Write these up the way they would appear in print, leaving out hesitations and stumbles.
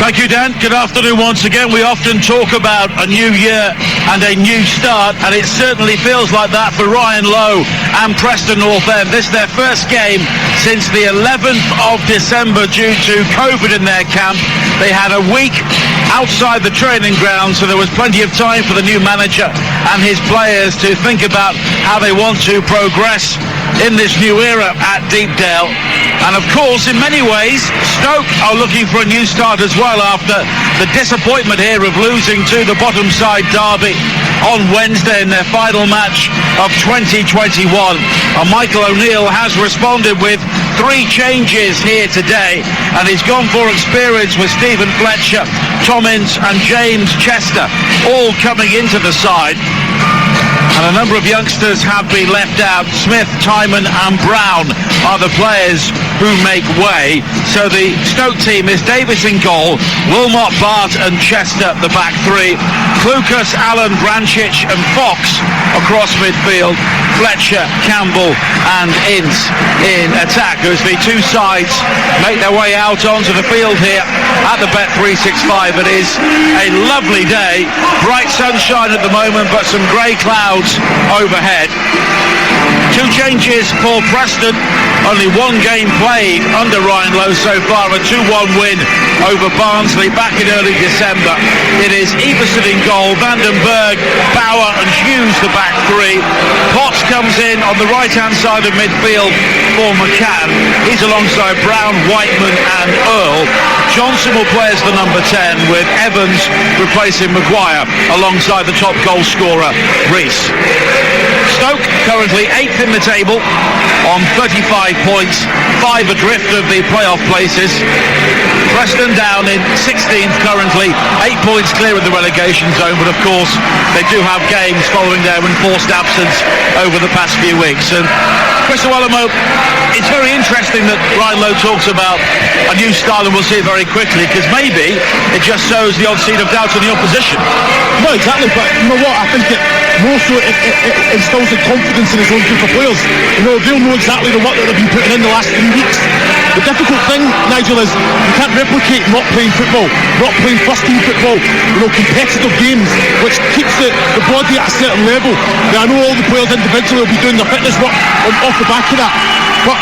Thank you, Dan. Good afternoon once again. We often talk about a new year and a new start, and it certainly feels like that for Ryan Lowe and Preston North End. This is their first game since the 11th of December due to COVID in their camp. They had a week outside the training ground, so there was plenty of time for the new manager and his players to think about how they want to progress in this new era at Deepdale. And of course, in many ways, Stoke are looking for a new start as well after the disappointment here of losing to the bottom side Derby on Wednesday in their final match of 2021. And Michael O'Neill has responded with 3 changes here today, and he's gone for experience with Stephen Fletcher, Tom Ince and James Chester all coming into the side. And a number of youngsters have been left out. Smith, Timon and Brown are the players who make way. So the Stoke team is Davis in goal, Wilmot, Bart and Chester the back 3, Klukas, Allen, Branchich and Fox across midfield, Fletcher, Campbell and Ince in attack as the two sides make their way out onto the field here at the Bet365. It is a lovely day, bright sunshine at the moment, but some grey clouds overhead. 2 changes for Preston, only 1 game played under Ryan Lowe so far, a 2-1 win over Barnsley back in early December. It is Everson in goal, Vandenberg, Bauer and Hughes the back 3. Potts comes in on the right hand side of midfield for McCann. He's alongside Brown, Whiteman and Earl. Johnson will play as the number 10 with Evans replacing Maguire alongside the top goal scorer Rees. Stoke currently 8th in the table on 35 points, 5 adrift of the playoff places. Preston down in 16th currently, 8 points clear of the relegation zone, but of course they do have games following their enforced absence over the past few weeks. And Chris Owellamo, it's very interesting that Ryan Lowe talks about a new style, and we'll see it very quickly, because maybe it just sows the odd seed of doubt in the opposition. No, exactly, but you know what, I think it more so it instills the confidence in his own group of players. You know, they'll know exactly the work that they've been putting in the last 3 weeks. The difficult thing, Nigel, is you can't replicate not playing football, not playing first team football, you know, competitive games, which keeps the body at a certain level. Now, I know all the players individually will be doing their fitness work off the back of that, but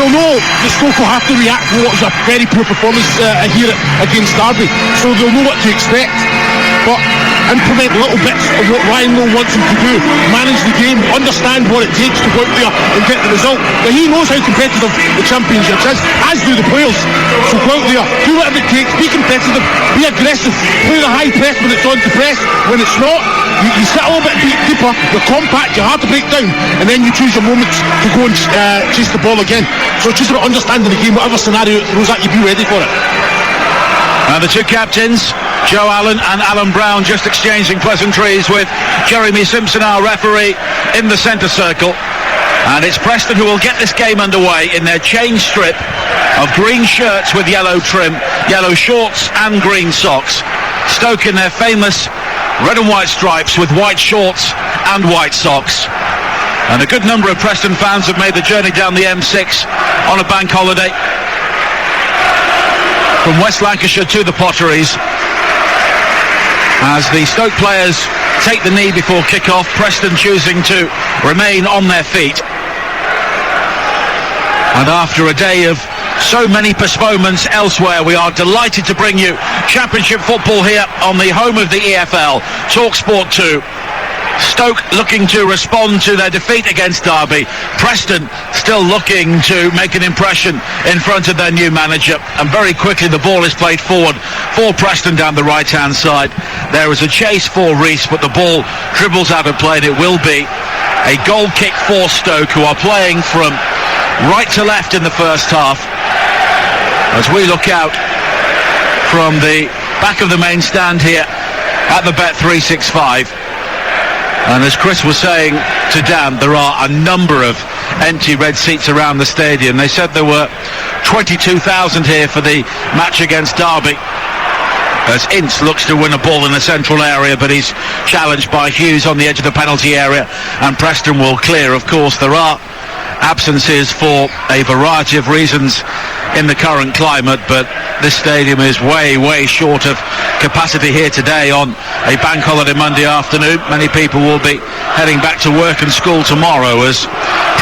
they'll know that Stoke will have to react to what was a very poor performance here against Derby, so they'll know what to expect, but implement little bits of what Ryan Lowe wants them to do, manage the game, understand what it takes to go out there and get the result. But he knows how competitive the Championship is, as do the players. So go out there, do whatever it takes, be competitive, be aggressive, play the high press when it's on to press. When it's not, you sit a little bit deeper, you're compact, you're hard to break down, and then you choose your moments to go and chase the ball again. So it's just about understanding the game, whatever scenario it throws at you, be ready for it. And the 2 captains, Joe Allen and Alan Brown, just exchanging pleasantries with Jeremy Simpson, our referee, in the centre circle. And it's Preston who will get this game underway in their change strip of green shirts with yellow trim, yellow shorts and green socks. Stoke in their famous red and white stripes with white shorts and white socks. And a good number of Preston fans have made the journey down the M6 on a bank holiday from West Lancashire to the Potteries, as the Stoke players take the knee before kick-off. Preston choosing to remain on their feet. And after a day of so many postponements elsewhere, we are delighted to bring you Championship football here on the home of the EFL, TalkSport 2. Stoke looking to respond to their defeat against Derby. Preston still looking to make an impression in front of their new manager. And very quickly the ball is played forward for Preston down the right hand side. There is a chase for Rees, but the ball dribbles out of play, and it will be a goal kick for Stoke, who are playing from right to left in the first half. As we look out from the back of the main stand here at the Bet365. And as Chris was saying to Dan, there are a number of empty red seats around the stadium. They said there were 22,000 here for the match against Derby, as Ince looks to win a ball in the central area, but he's challenged by Hughes on the edge of the penalty area, and Preston will clear. Of course, there are absences for a variety of reasons in the current climate, but this stadium is way short of capacity here today on a bank holiday Monday afternoon. Many people will be heading back to work and school tomorrow as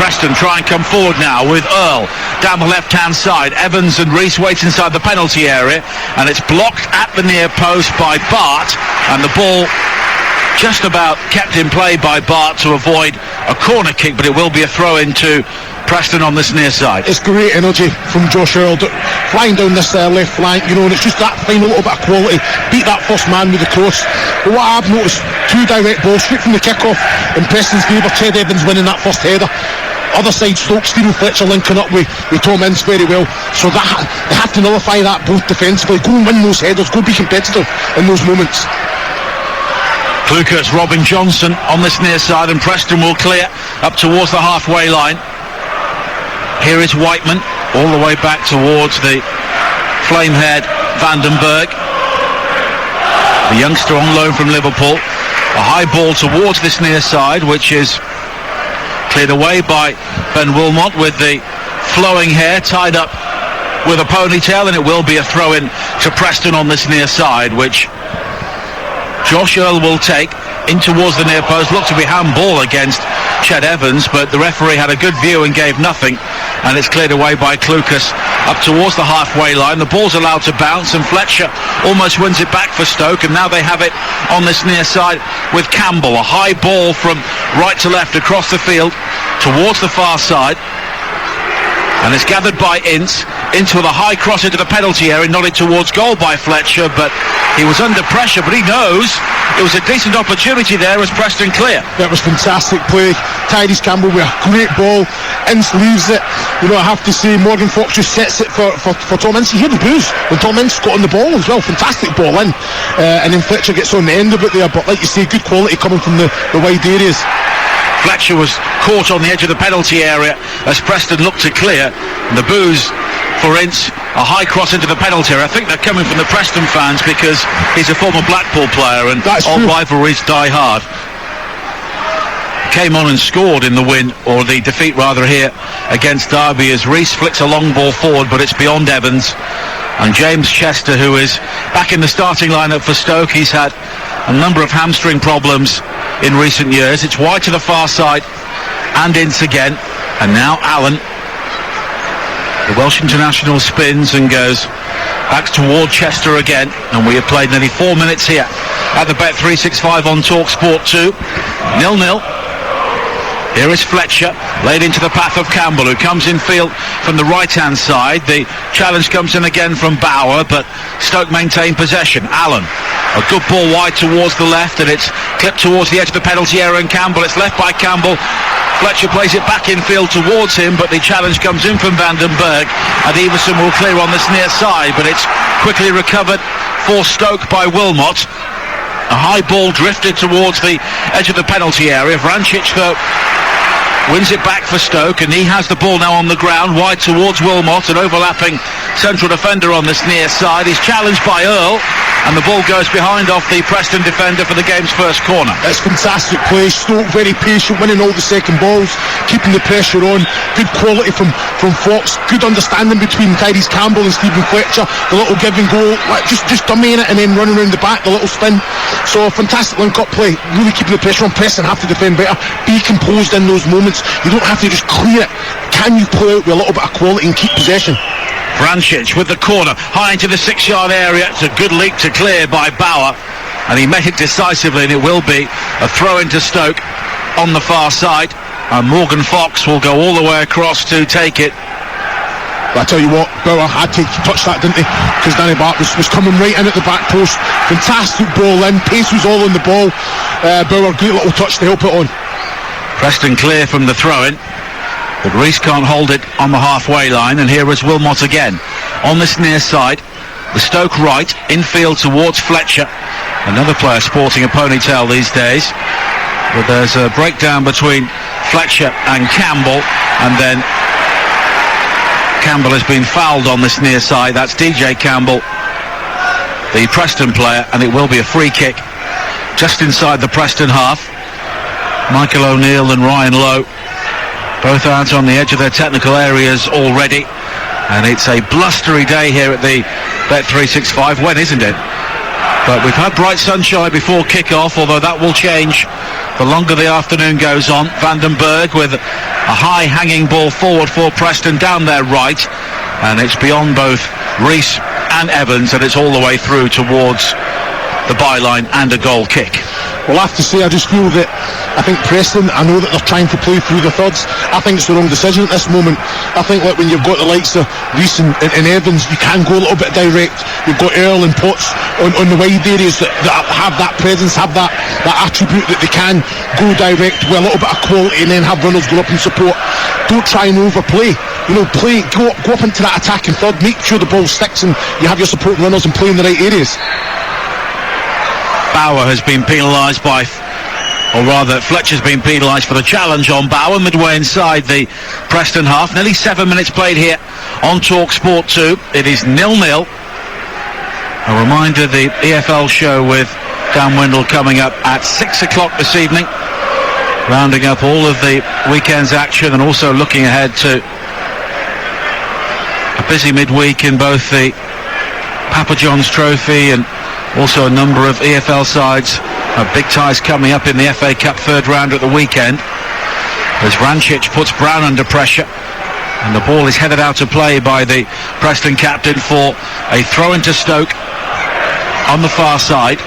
Preston try and come forward now with Earl down the left hand side. Evans and Rees wait inside the penalty area, and it's blocked at the near post by Bart, and the ball just about kept in play by Bart to avoid a corner kick, but it will be a throw into Preston on this near side. It's great energy from Josh Earl flying down this left flank, and it's just that final little bit of quality. Beat that first man with the cross. But what I've noticed, 2 direct balls straight from the kick-off in Preston's favour. Ched Evans winning that first header. Other side, Stoke, Stephen Fletcher linking up with Tom Ince very well. So they have to nullify that both defensively. Go and win those headers, go be competitive in those moments. Lucas, Robin Johnson on this near side, and Preston will clear up towards the halfway line. Here is Whiteman all the way back towards the flamehead Vandenberg, the youngster on loan from Liverpool. A high ball towards this near side, which is cleared away by Ben Wilmot with the flowing hair tied up with a ponytail, and it will be a throw in to Preston on this near side, which Josh Earl will take in towards the near post. Looked to be handball against Ched Evans, but the referee had a good view and gave nothing, and it's cleared away by Klukas up towards the halfway line. The ball's allowed to bounce, and Fletcher almost wins it back for Stoke, and now they have it on this near side with Campbell. A high ball from right to left across the field towards the far side, and it's gathered by Ince into the high cross into the penalty area, nodded towards goal by Fletcher, but he was under pressure, but he knows it was a decent opportunity there as Preston clear. That was fantastic play. Tyrese Campbell with a great ball. Ince leaves it. I have to say, Morgan Fox just sets it for Tom Ince. You hear the boos when Tom Ince got on the ball as well. Fantastic ball in. And then Fletcher gets on the end of it there, but like you say, good quality coming from the wide areas. Fletcher was caught on the edge of the penalty area as Preston looked to clear. And the boos for Ince, a high cross into the penalty area. I think they're coming from the Preston fans because he's a former Blackpool player, and old rivalries die hard. Came on and scored in the win, or the defeat rather, here against Derby as Rees flicks a long ball forward, but it's beyond Evans. And James Chester, who is back in the starting lineup for Stoke, he's had a number of hamstring problems in recent years. It's wide to the far side, and Ince again, and now Allen. The Welsh international spins and goes back toward Chester again, and we have played nearly 4 minutes here at the Bet365 on TalkSport 2. 0-0. Here is Fletcher, laid into the path of Campbell, who comes in field from the right-hand side. The challenge comes in again from Bauer, but Stoke maintain possession. Allen, a good ball wide towards the left, and it's clipped towards the edge of the penalty area, and Campbell, it's left by Campbell. Fletcher plays it back in field towards him, but the challenge comes in from Vandenberg, and Everson will clear on this near side, but it's quickly recovered for Stoke by Wilmot. A high ball drifted towards the edge of the penalty area. Vrancic, though, wins it back for Stoke, and he has the ball now on the ground, wide towards Wilmot, an overlapping central defender on this near side. He's challenged by Earl, and the ball goes behind off the Preston defender for the game's first corner. It's fantastic play. Stoke very patient, winning all the second balls, keeping the pressure on. Good quality from Fox. Good understanding between Tyrese Campbell and Stephen Fletcher. The little give and go, just dummying it and then running around the back, the little spin. So a fantastic link-up play. Really keeping the pressure on. Preston have to defend better. Be composed in those moments. You don't have to just clear it. Can you play out with a little bit of quality and keep possession? Vrancic with the corner, high into the 6-yard area. It's a good leap to clear by Bauer, and he met it decisively, and it will be a throw into Stoke on the far side, and Morgan Fox will go all the way across to take it. But I tell you what, Bauer had to touch that, didn't he? Because Danny Bart was coming right in at the back post. Fantastic ball in, pace was all on the ball. Bauer, great little touch to help it on. Preston clear from the throw-in, but Rees can't hold it on the halfway line, and here is Wilmot again on this near side. The Stoke right, infield towards Fletcher, another player sporting a ponytail these days, but there's a breakdown between Fletcher and Campbell, and then Campbell has been fouled on this near side. That's DJ Campbell, the Preston player, and it will be a free kick just inside the Preston half. Michael O'Neill and Ryan Lowe Both out on the edge of their technical areas already, and it's a blustery day here at the Bet365. When isn't it? But we've had bright sunshine before kick-off, although that will change the longer the afternoon goes on. Vandenberg with a high hanging ball forward for Preston down their right, and it's beyond both Rees and Evans, and it's all the way through towards the byline and a goal kick. Well, I have to say, I just feel that I think Preston, I know that they're trying to play through the thirds. I think it's the wrong decision at this moment. I think like when you've got the likes of Rees and Evans, you can go a little bit direct. You've got Earl and Potts on the wide areas that have that presence, have that attribute that they can go direct with a little bit of quality and then have runners go up and support. Don't try and overplay. Go up into that attacking third, make sure the ball sticks and you have your supporting runners and play in the right areas. Bauer has been penalised Fletcher's been penalised for the challenge on Bauer midway inside the Preston half. Nearly 7 minutes played here on Talk Sport 2. It is 0-0. A reminder, the EFL show with Dan Windle coming up at 6 o'clock this evening, rounding up all of the weekend's action and also looking ahead to a busy midweek in both the Papa John's Trophy and also a number of EFL sides. Big ties coming up in the FA Cup third round at the weekend, as Vrancic puts Brown under pressure, and the ball is headed out of play by the Preston captain for a throw into Stoke on the far side.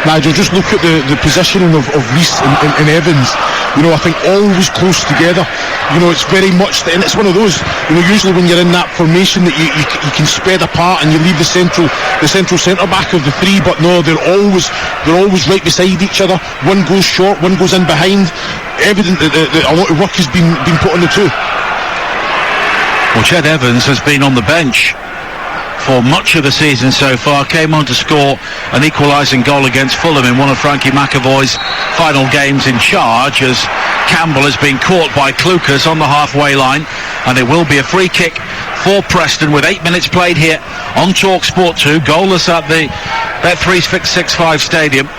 Nigel, just look at the positioning of Rees and Evans. I think always close together. It's very much, and it's one of those, usually when you're in that formation that you can spread apart and you leave the central centre back of the three, but no, they're always right beside each other. One goes short, one goes in behind. Evident that a lot of work has been put on the two. Well, Ched Evans has been on the bench for much of the season so far, came on to score an equalising goal against Fulham in one of Frankie McAvoy's final games in charge, as Campbell has been caught by Klukas on the halfway line, and it will be a free kick for Preston with 8 minutes played here on Talk Sport 2, goalless at the Bet365 Stadium.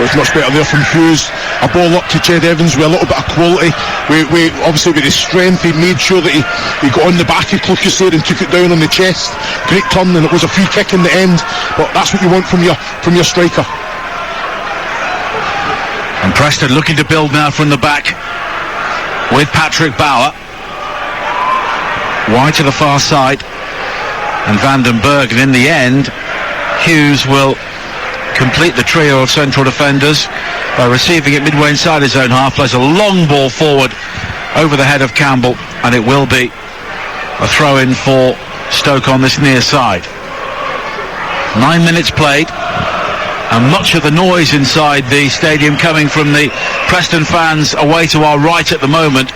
Well, it's much better there from Hughes. A ball up to Ched Evans with a little bit of quality. We obviously with his strength, he made sure that he got on the back of Klukas there and took it down on the chest. Great turn, and it was a free kick in the end. But that's what you want from your striker. And Preston looking to build now from the back with Patrick Bauer wide to the far side, and Vandenberg, and in the end Hughes will complete the trio of central defenders by receiving it midway inside his own half, plays a long ball forward over the head of Campbell, and it will be a throw-in for Stoke on this near side. 9 minutes played, and much of the noise inside the stadium coming from the Preston fans away to our right at the moment.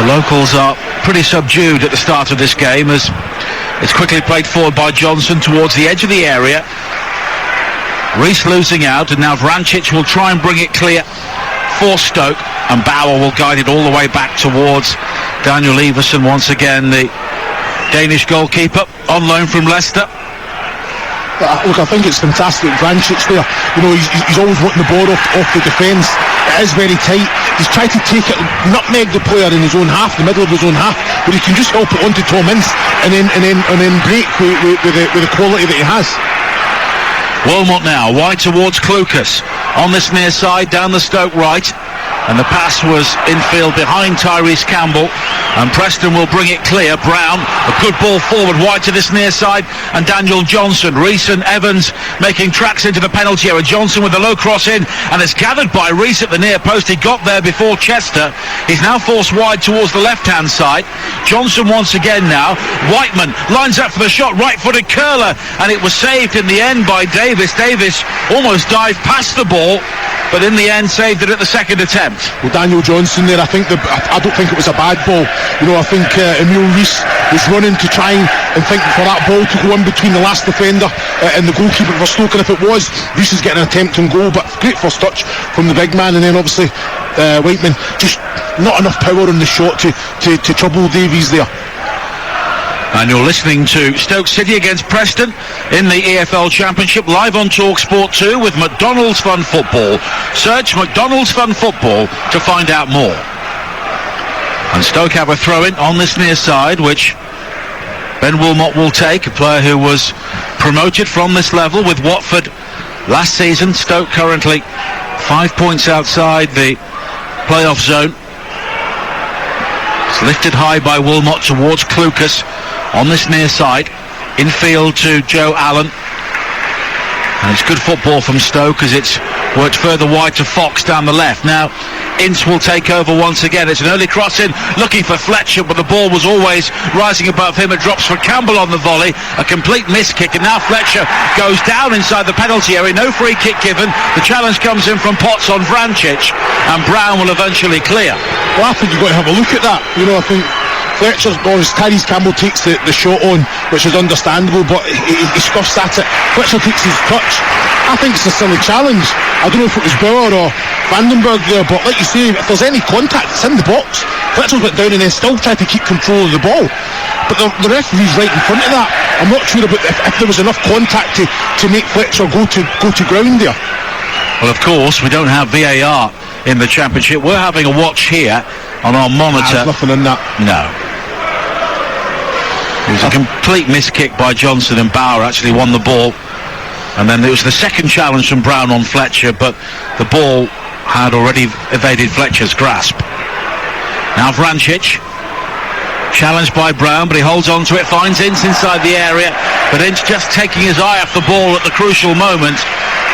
The locals are pretty subdued at the start of this game, as it's quickly played forward by Johnson towards the edge of the area. Rees losing out, and now Vrancic will try and bring it clear for Stoke, and Bauer will guide it all the way back towards Daniel Everson once again, the Danish goalkeeper on loan from Leicester. Look, I think it's fantastic. Vrancic there, he's always wanting the ball off the defence. It is very tight. He's tried to take it, nutmeg the player in his own half, the middle of his own half, but he can just help it onto Tom Ince and then break with the quality that he has. Wilmot now wide towards Klukas on this near side down the Stoke right, and the pass was infield behind Tyrese Campbell, and Preston will bring it clear. Brown, a good ball forward wide to this near side, and Daniel Johnson. Rees and Evans making tracks into the penalty area. Johnson with the low cross in, and it's gathered by Rees at the near post. He got there before Chester. He's now forced wide towards the left hand side. Johnson once again now. Whiteman lines up for the shot, right-footed curler, and it was saved in the end by Davis. Davis almost dived past the ball, but in the end saved it at the second attempt. Well, Daniel Johnson there, I don't think it was a bad ball. I think Emil Rees was running to try and think for that ball to go in between the last defender and the goalkeeper for Stoke, and if it was, Rees is getting an attempt and goal, but great first touch from the big man, and then obviously Whiteman just not enough power on the shot to trouble Davies there. And you're listening to Stoke City against Preston in the EFL Championship, live on TalkSport 2 with McDonald's Fun Football. Search McDonald's Fun Football to find out more. And Stoke have a throw-in on this near side, which Ben Wilmot will take, a player who was promoted from this level with Watford last season. Stoke currently 5 points outside the playoff zone. It's lifted high by Wilmot towards Klukas on this near side. Infield to Joe Allen. And it's good football from Stoke as it's worked further wide to Fox down the left. Now Ince will take over once again. It's an early cross in, looking for Fletcher, but the ball was always rising above him. It drops for Campbell on the volley. A complete miss kick, and now Fletcher goes down inside the penalty area. No free kick given. The challenge comes in from Potts on Vrancic, and Brown will eventually clear. Well, I think you've got to have a look at that. You know, I think Fletcher's ball, Tyrese Campbell takes the shot on, which is understandable, but he scuffs at it. Fletcher takes his touch. I think it's a silly challenge. I don't know if it was Bauer or Vandenberg there, but like you say, if there's any contact, it's in the box. Fletcher's went down and then still tried to keep control of the ball. But the referee's right in front of that. I'm not sure about if there was enough contact to make Fletcher go to ground there. Well, of course, we don't have VAR in the Championship. We're having a watch here on our monitor. There's nothing in that. No. It was a complete miss kick by Johnson, and Bauer actually won the ball. And then there was the second challenge from Brown on Fletcher, but the ball had already evaded Fletcher's grasp. Now Vrancic, challenged by Brown, but he holds on to it, finds Ince inside the area, but Ince just taking his eye off the ball at the crucial moment,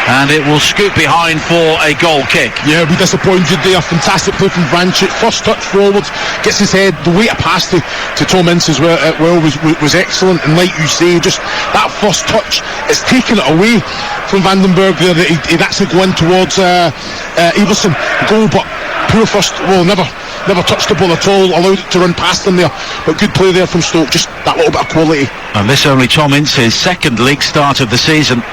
and it will scoot behind for a goal kick. Yeah, be disappointed there. Fantastic play from Vrancic. First touch forward, gets his head. The weight of pass to Tom Ince as well, was excellent. And like you say, just that first touch, it's taken it away from Vandenberg there. That he'd actually go in towards Everson. Goal, but poor first. Well, never touched the ball at all. Allowed it to run past him there. But good play there from Stoke. Just that little bit of quality. And this only Tom Ince's second league start of the season.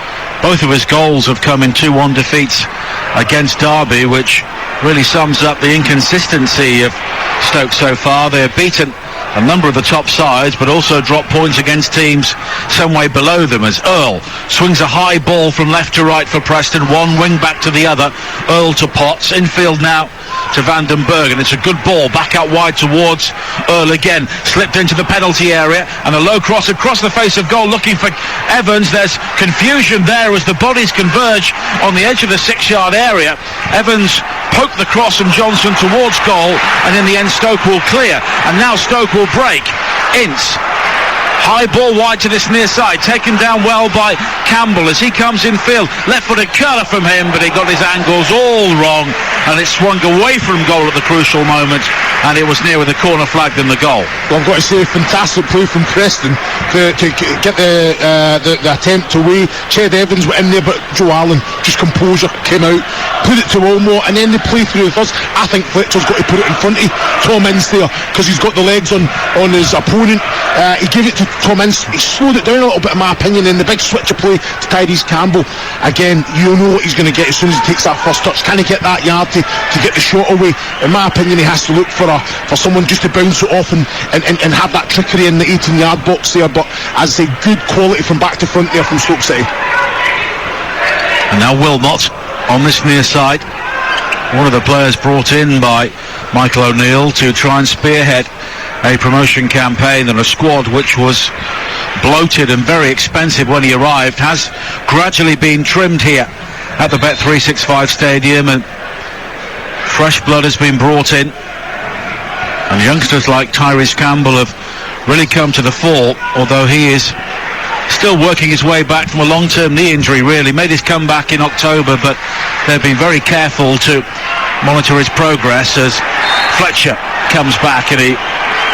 Both of his goals have come in 2-1 defeats against Derby, which really sums up the inconsistency of Stoke so far. They have beaten a number of the top sides, but also dropped points against teams some way below them, as Earl swings a high ball from left to right for Preston, one wing back to the other. Earl to Potts, infield now to Vandenberg, and it's a good ball back out wide towards Earl again, slipped into the penalty area, and a low cross across the face of goal looking for Evans. There's confusion there as the bodies converge on the edge of the 6-yard area. Evans poked the cross from Johnson towards goal, and in the end Stoke will clear, and now Stoke will break. Ince, high ball wide to this near side, taken down well by Campbell as he comes in field. Left-footed curler from him, but he got his angles all wrong, and it swung away from goal at the crucial moment, and it was nearer the corner flag than the goal. Well, I've got to say, fantastic play from Preston to get the attempt away. Ched Evans went in there, but Joe Allen, just composure, came out, put it to Wilmot, and then they play through the first. I think Fletcher's got to put it in front of Tom Ince there, because he's got the legs on his opponent. He gave it to Tom Ince. He slowed it down a little bit, in my opinion, and the big switch of play to Tyrese Campbell. Again, you know what he's going to get as soon as he takes that first touch. Can he get that yard to get the shot away? In my opinion, he has to look for someone just to bounce it off and have that trickery in the 18-yard box there. But as I say, good quality from back to front there from Stoke City. And now Wilmot on this near side, one of the players brought in by Michael O'Neill to try and spearhead a promotion campaign, and a squad which was bloated and very expensive when he arrived has gradually been trimmed here at the Bet365 Stadium, and fresh blood has been brought in, and youngsters like Tyrese Campbell have really come to the fore, although he is still working his way back from a long-term knee injury. Really made his comeback in October, but they've been very careful to monitor his progress as Fletcher comes back and he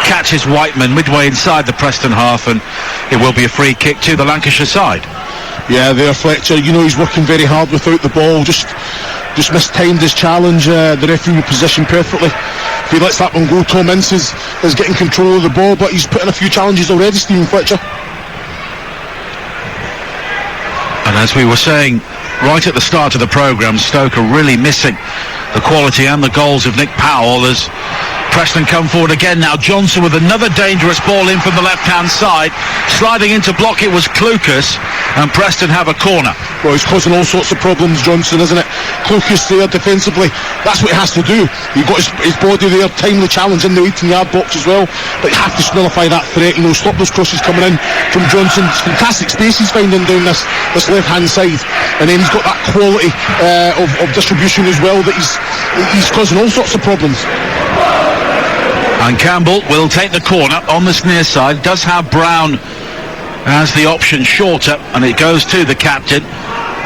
catches Whiteman midway inside the Preston half, and it will be a free kick to the Lancashire side. Yeah, there Fletcher, you know, he's working very hard without the ball, just mistimed his challenge. The referee will position perfectly. If he lets that one go, Tom Ince is getting control of the ball, but he's put in a few challenges already, Stephen Fletcher. And as we were saying right at the start of the programme, Stoke are really missing the quality and the goals of Nick Powell as Preston come forward again now. Johnson with another dangerous ball in from the left-hand side. Sliding into block, it was Klukas, and Preston have a corner. Well, he's causing all sorts of problems, Johnson, isn't it? Klukas there defensively, that's what he has to do. You've got his body there, timely challenge in the 18-yard box as well, but you have to nullify that threat, stop those crosses coming in from Johnson. It's fantastic space he's finding down this left-hand side, and then he's got that quality of distribution as well that he's causing all sorts of problems. And Campbell will take the corner on this near side. Does have Brown as the option shorter, and it goes to the captain.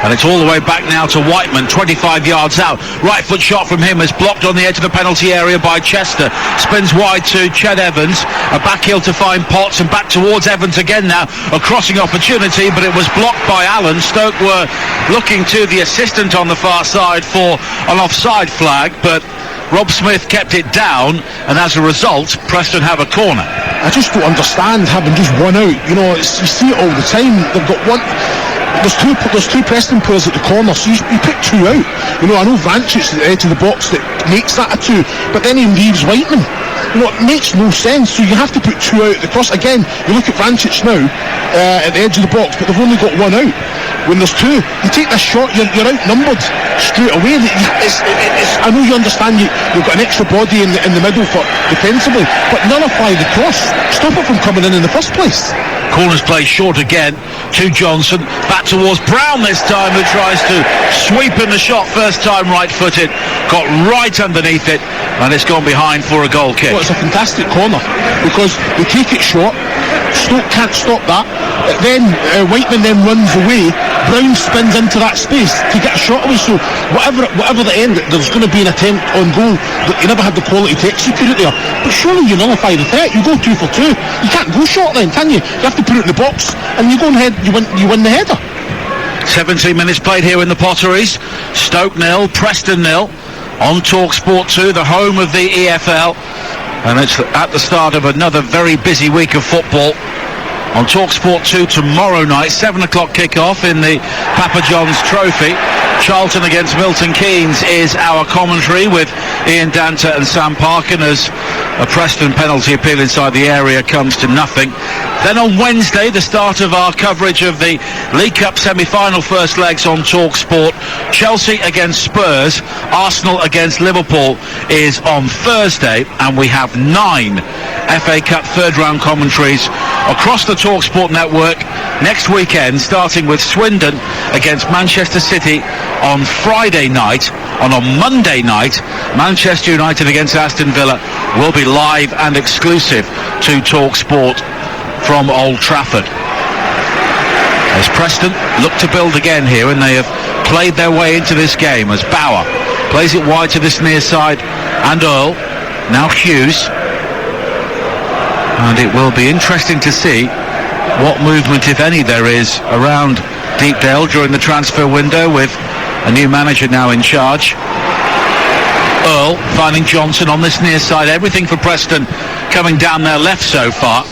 And it's all the way back now to Whiteman, 25 yards out. Right foot shot from him is blocked on the edge of the penalty area by Chester. Spins wide to Ched Evans. A back heel to find Potts, and back towards Evans again now. A crossing opportunity, but it was blocked by Allen. Stoke were looking to the assistant on the far side for an offside flag, but Rob Smith kept it down, and as a result, Preston have a corner. I just don't understand having just one out. You see it all the time. They've got one. There's two Preston players at the corner, so you pick two out. I know Vrancic's at the edge of the box that makes that a two, but then he leaves Whiteman. It makes no sense, so you have to put two out at the cross. Again, you look at Vrancic now at the edge of the box, but they've only got one out. When there's two, you take this shot, you're outnumbered straight away. I know you understand you've got an extra body in the middle for defensively, but nullify the cross. Stop it from coming in the first place. Corners play short again to Johnson, back towards Brown this time, who tries to sweep in the shot first time right-footed, got right underneath it, and it's gone behind for a goal kick. Well, it's a fantastic corner because they take it short. Stoke can't stop that. Then Whiteman then runs away. Brown spins into that space to get a shot away. So whatever the end, there's going to be an attempt on goal that you never had the quality to execute it there. But surely you nullify the threat. You go 2 for 2. You can't go short then, can you? You have to put it in the box, and you go and head. You win the header. 17 minutes played here in the Potteries. Stoke 0, Preston 0. On TalkSport 2, the home of the EFL. And it's at the start of another very busy week of football. On TalkSport 2 tomorrow night, 7 o'clock kick-off in the Papa John's Trophy. Charlton against Milton Keynes is our commentary with Ian Danta and Sam Parkin as a Preston penalty appeal inside the area comes to nothing. Then on Wednesday, the start of our coverage of the League Cup semi-final first legs on TalkSport. Chelsea against Spurs, Arsenal against Liverpool is on Thursday, and we have 9 FA Cup third round commentaries across the TalkSport network next weekend, starting with Swindon against Manchester City on Friday night. On Monday night, Manchester United against Aston Villa will be live and exclusive to TalkSport from Old Trafford. As Preston look to build again here, and they have played their way into this game as Bauer plays it wide to this near side, and Earl, now Hughes. And it will be interesting to see what movement, if any, there is around Deepdale during the transfer window with a new manager now in charge. Earl finding Johnson on this near side. Everything for Preston coming down their left so far.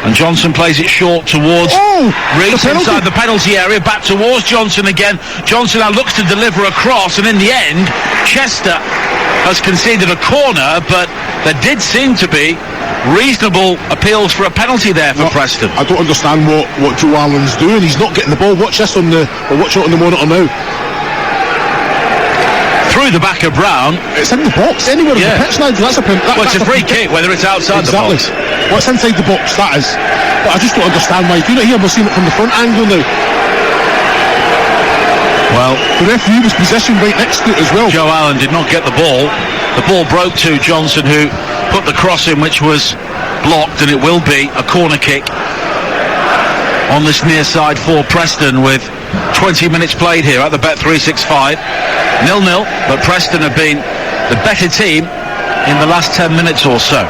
And Johnson plays it short towards Reece inside the penalty area, back towards Johnson again. Johnson now looks to deliver a cross, and in the end, Chester has conceded a corner, but there did seem to be reasonable appeals for a penalty there for Preston. I don't understand what Joe Allen's doing. He's not getting the ball. Watch this watch it on the monitor now. Through the back of Brown. It's in the box anywhere on the pitch now. It's a free kick, whether it's outside the box. Well, it's inside the box, that is. But I just don't understand why. Do you not hear we're seeing it from the front angle now? Well, the referee was positioned right next to it as well. Joe Allen did not get the ball. The ball broke to Johnson, who put the cross in, which was blocked, and it will be a corner kick on this near side for Preston with 20 minutes played here at the Bet365. 0-0, but Preston have been the better team in the last 10 minutes or so.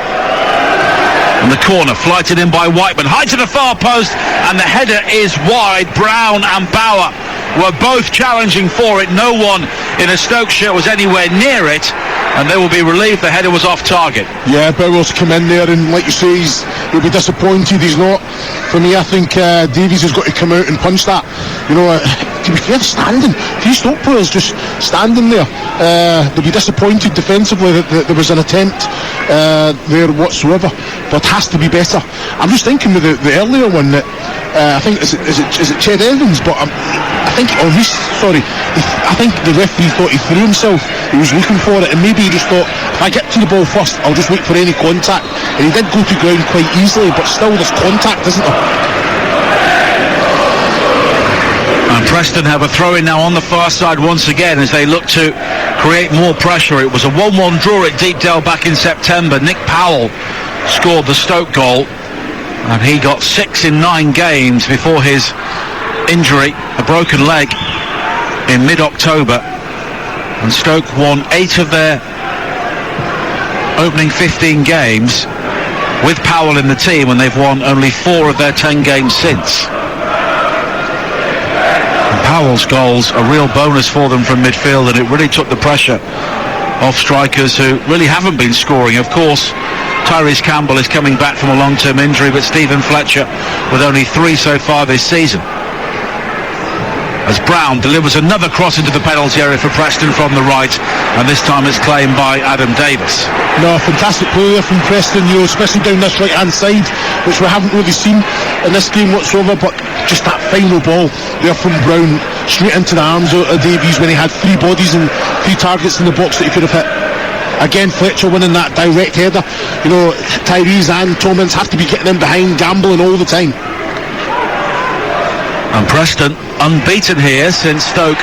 And the corner flighted in by Whiteman, high to the far post, and the header is wide. Brown and Bauer were both challenging for it. No one in a Stoke shirt was anywhere near it, and they will be relieved the header was off target. Yeah, Bowers come in there, and like you say, he'll be disappointed he's not. For me, I think Davies has got to come out and punch that. You know, to be fair, standing, a few Stoke players just standing there. They'll be disappointed defensively that there was an attempt there whatsoever, but it has to be better. I'm just thinking with the earlier one that I think is it Ched Evans, but I think I think the referee thought he threw himself. He was looking for it, and maybe he just thought, if I get to the ball first, I'll just wait for any contact. And he did go to ground quite easily, but still there's contact, isn't there? And Preston have a throw-in now on the far side once again as they look to create more pressure. It was a 1-1 draw at Deepdale back in September. Nick Powell scored the Stoke goal, and he got 6 in 9 games before his injury, a broken leg, in mid-October. And Stoke won 8 of their opening 15 games with Powell in the team, and they've won only 4 of their 10 games since. And Powell's goals a real bonus for them from midfield, and it really took the pressure off strikers who really haven't been scoring. Of course, Tyrese Campbell is coming back from a long-term injury, but Stephen Fletcher with only 3 so far this season. As Brown delivers another cross into the penalty area for Preston from the right, and this time it's claimed by Adam Davis. No, fantastic play there from Preston, you know, especially down this right-hand side, which we haven't really seen in this game whatsoever, but just that final ball there from Brown, straight into the arms of Davies when he had 3 bodies and 3 targets in the box that he could have hit. Again, Fletcher winning that direct header. You know, Tyrese and Tomlins have to be getting in behind, gambling all the time. And Preston unbeaten here since Stoke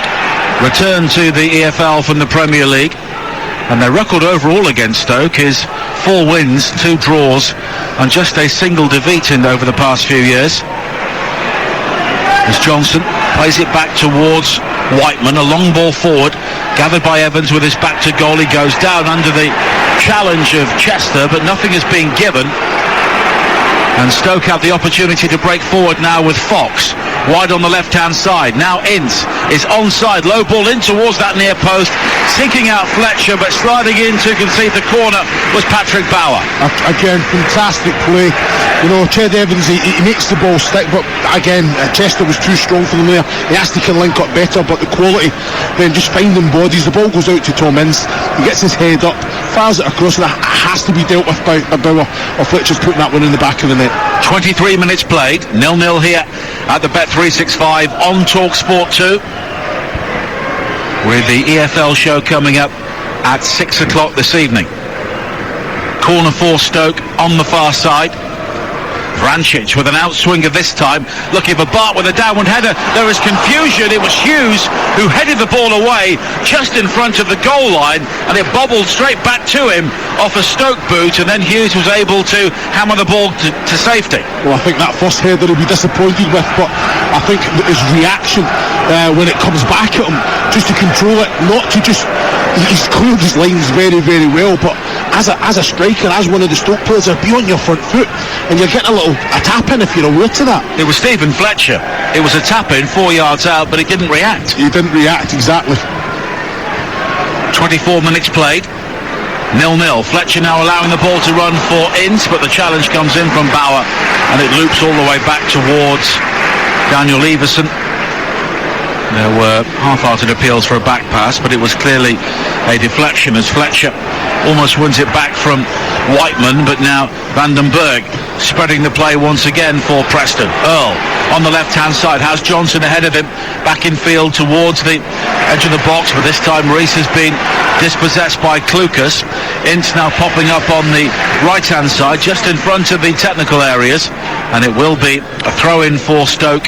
returned to the EFL from the Premier League, and their record overall against Stoke is 4 wins, 2 draws and just a single defeat over the past few years. As Johnson plays it back towards Whiteman, a long ball forward, gathered by Evans with his back to goal. He goes down under the challenge of Chester, but nothing is being given. And Stoke have the opportunity to break forward now with Fox wide on the left-hand side. Now Ince is onside, low ball in towards that near post, seeking out Fletcher, but sliding in to concede the corner was Patrick Bauer. Again, fantastic play. You know, Ched Evans, he makes the ball stick, but again, Chester was too strong for them there. He has to link up better, but the quality, then just finding bodies. The ball goes out to Tom Ince, he gets his head up, fires it across, and that has to be dealt with by Bauer, or Fletcher's putting that one in the back of the net. 23 minutes played, 0-0 here at the Bet365 on TalkSport 2, with the EFL show coming up at 6 o'clock this evening. Corner for Stoke on the far side. Vrancic with an outswinger this time, looking for Bart with a downward header. There is confusion. It was Hughes who headed the ball away just in front of the goal line, and it bobbled straight back to him off a Stoke boot, and then Hughes was able to hammer the ball to safety. Well, I think that first header he'll be disappointed with, but I think his reaction when it comes back at him, just to control it, not to just, he's cleared his lines very, very well, but as a striker, as one of the Stoke players, be on your front foot, and you're getting a tap in if you're aware to that. It was Stephen Fletcher. It was a tap in 4 yards out, but he didn't react. He didn't react, exactly. 24 minutes played, 0-0. Fletcher now allowing the ball to run for Ince, but the challenge comes in from Bauer, and it loops all the way back towards Daniel Everson. There were half-hearted appeals for a back pass, but it was clearly a deflection as Fletcher almost wins it back from Whiteman, but now Vandenberg spreading the play once again for Preston. Earl on the left-hand side has Johnson ahead of him, back in field towards the edge of the box, but this time Reese has been dispossessed by Klukas. Ince now popping up on the right-hand side, just in front of the technical areas, and it will be a throw-in for Stoke,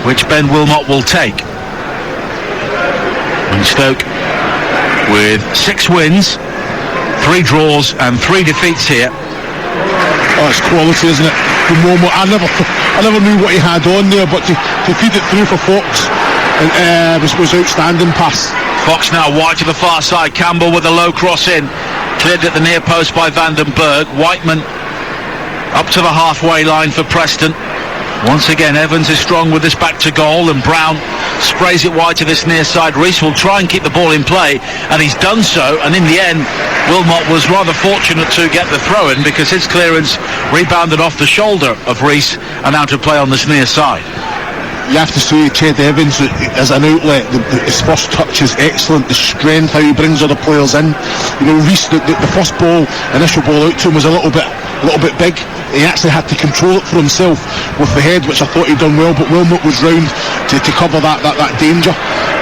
which Ben Wilmot will take. And Stoke with 6 wins, 3 draws and 3 defeats here. Oh, it's quality, isn't it? The moment, I never knew what he had on there, but to feed it through for Fox was outstanding pass. Fox now wide to the far side. Campbell with a low cross in, cleared at the near post by Vandenberg. Whiteman up to the halfway line for Preston. Once again, Evans is strong with this back to goal, and Brown sprays it wide to this near side. Rees will try and keep the ball in play, and he's done so, and in the end Wilmot was rather fortunate to get the throw in, because his clearance rebounded off the shoulder of Rees and out of play on this near side. You have to say Ched Evans as an outlet, his first touch is excellent, the strength, how he brings other players in. You know, Rees, the first initial ball out to him was a little bit big. He actually had to control it for himself with the head, which I thought he'd done well, but Wilmot was round to cover that danger.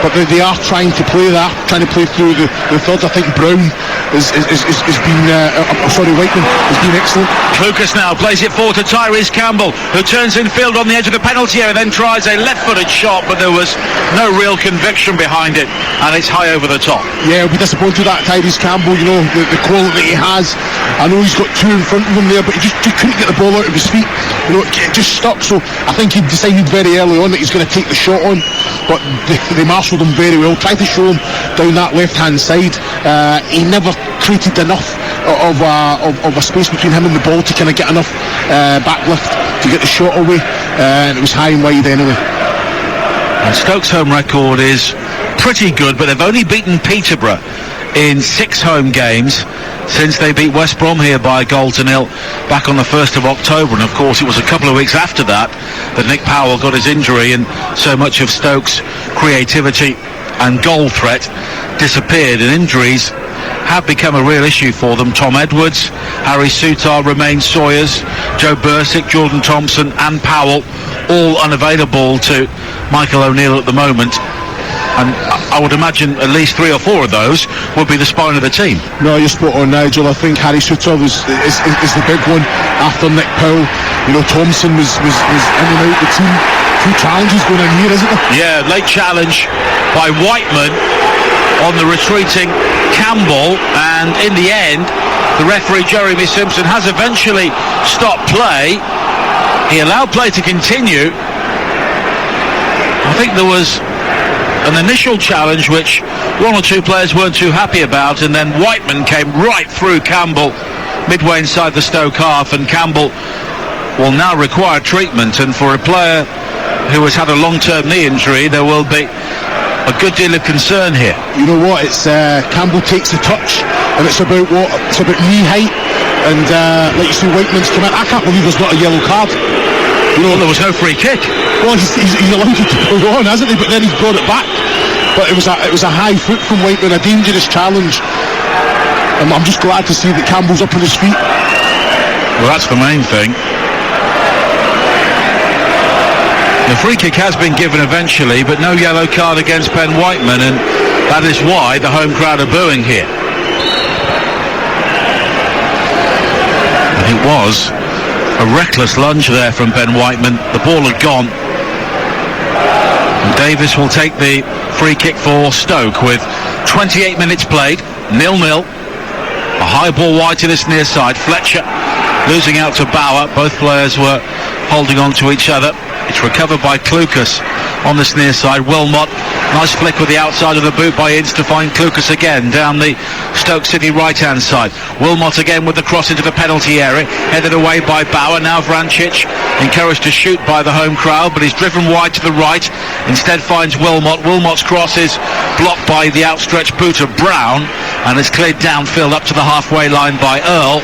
But they are trying to play through the third. I think Brown has been Whiteman has been excellent. Lucas now plays it forward to Tyrese Campbell, who turns in field on the edge of the penalty area, then tries a left-footed shot, but there was no real conviction behind it, and it's high over the top. Yeah, I'll be disappointed that Tyrese Campbell, you know, the quality he has. I know he's got two in front of him there, but he just couldn't get the ball out of his feet. You know, it just stuck. So I think he decided very early on that he's going to take the shot on, but they marshalled him very well, tried to show him down that left-hand side. He never created enough of a space between him and the ball to kind of get enough backlift to get the shot away, and it was high and wide anyway. And Stoke's home record is pretty good, but they've only beaten Peterborough in 6 home games since they beat West Brom here by 1-0 back on the 1st of October. And of course it was a couple of weeks after that Nick Powell got his injury, and so much of Stoke's creativity and goal threat disappeared, and injuries have become a real issue for them. Tom Edwards, Harry Souttar, Romain Sawyers, Joe Bursick, Jordan Thompson and Powell all unavailable to Michael O'Neill at the moment, and I would imagine at least 3 or 4 of those would be the spine of the team. No, you're spot on, Nigel. I think Harry Souttar is the big one after Nick Powell. You know, Thompson was in and out the team. 2 challenges going in here, isn't there? Yeah, late challenge by Whiteman on the retreating Campbell, and in the end the referee Jeremy Simpson has eventually stopped play. He allowed play to continue. I think there was an initial challenge which 1 or 2 players weren't too happy about, and then Whiteman came right through Campbell midway inside the Stoke half, and Campbell will now require treatment, and for a player who has had a long-term knee injury there will be a good deal of concern here. You know what, it's Campbell takes the touch, and it's about knee height, and like you see, Whiteman's come in. I can't believe there's not a yellow card. You know, there was no free kick. Well, he's allowed it to go on, hasn't he? But then he's brought it back. But it was a high foot from Whiteman, a dangerous challenge. And I'm just glad to see that Campbell's up on his feet. Well, that's the main thing. The free kick has been given eventually, but no yellow card against Ben Whiteman, and that is why the home crowd are booing here. And it was a reckless lunge there from Ben Whiteman. The ball had gone, and Davis will take the free kick for Stoke with 28 minutes played, 0-0. A high ball wide to this near side. Fletcher losing out to Bauer. Both players were holding on to each other. It's recovered by Klukas on this near side. Wilmot, nice flick with the outside of the boot by Ince to find Klukas again down the Stoke City right hand side. Wilmot again with the cross into the penalty area, headed away by Bauer. Now Vrancic encouraged to shoot by the home crowd, but he's driven wide to the right, instead finds Wilmot. Wilmot's cross is blocked by the outstretched boot of Brown, and is cleared downfield up to the halfway line by Earl,